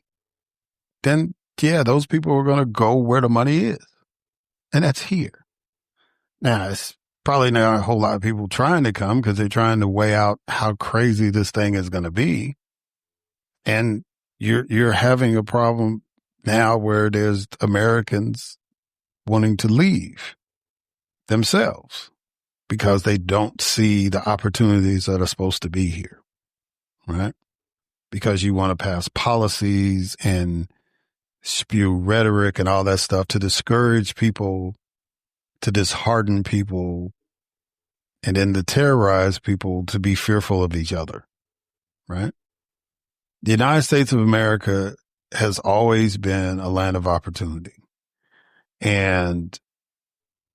then, yeah, those people are going to go where the money is. And that's here. Now, it's probably not a whole lot of people trying to come because they're trying to weigh out how crazy this thing is going to be. And you're having a problem now where there's Americans wanting to leave themselves, because they don't see the opportunities that are supposed to be here, right? Because you want to pass policies and spew rhetoric and all that stuff to discourage people, to dishearten people, and then to terrorize people to be fearful of each other, right? The United States of America has always been a land of opportunity, and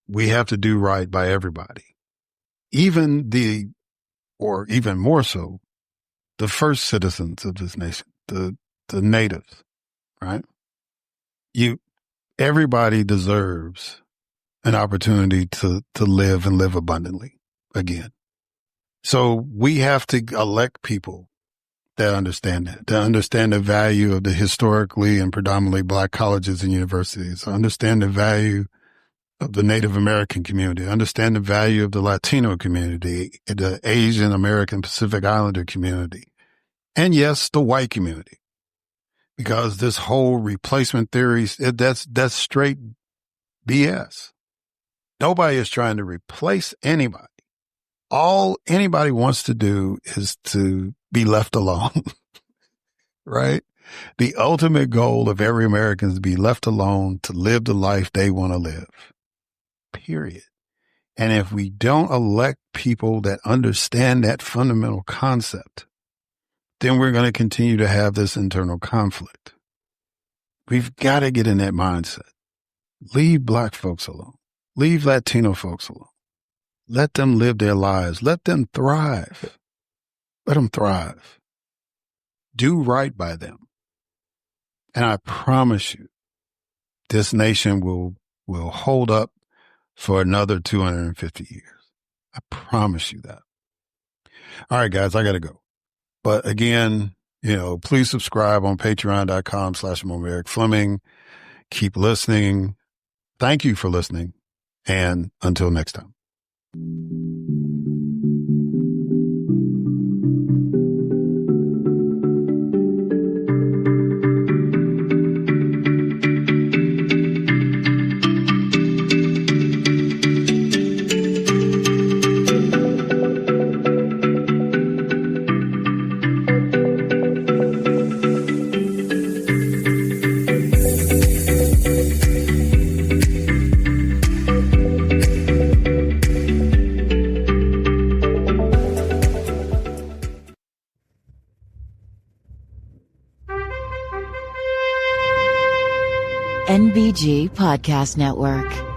we have to do right by everybody. Even even more so, the first citizens of this nation, the natives, right? Everybody deserves an opportunity to live and live abundantly again. So we have to elect people that understand the value of the historically and predominantly Black colleges and universities, understand the value of the Native American community, understand the value of the Latino community, the Asian American Pacific Islander community, and yes, the white community. because this whole replacement theory, that's straight BS. Nobody is trying to replace anybody. All anybody wants to do is to be left alone, right? The ultimate goal of every American is to be left alone, to live the life they want to live, period. And if we don't elect people that understand that fundamental concept, then we're going to continue to have this internal conflict. We've got to get in that mindset. Leave Black folks alone. Leave Latino folks alone. Let them live their lives. Let them thrive. Let them thrive. Do right by them. And I promise you, this nation will hold up for another 250 years. I promise you that. All right, guys, I got to go. But again, please subscribe on patreon.com/Eric Fleming. Keep listening. Thank you for listening. And until next time. NBG Podcast Network.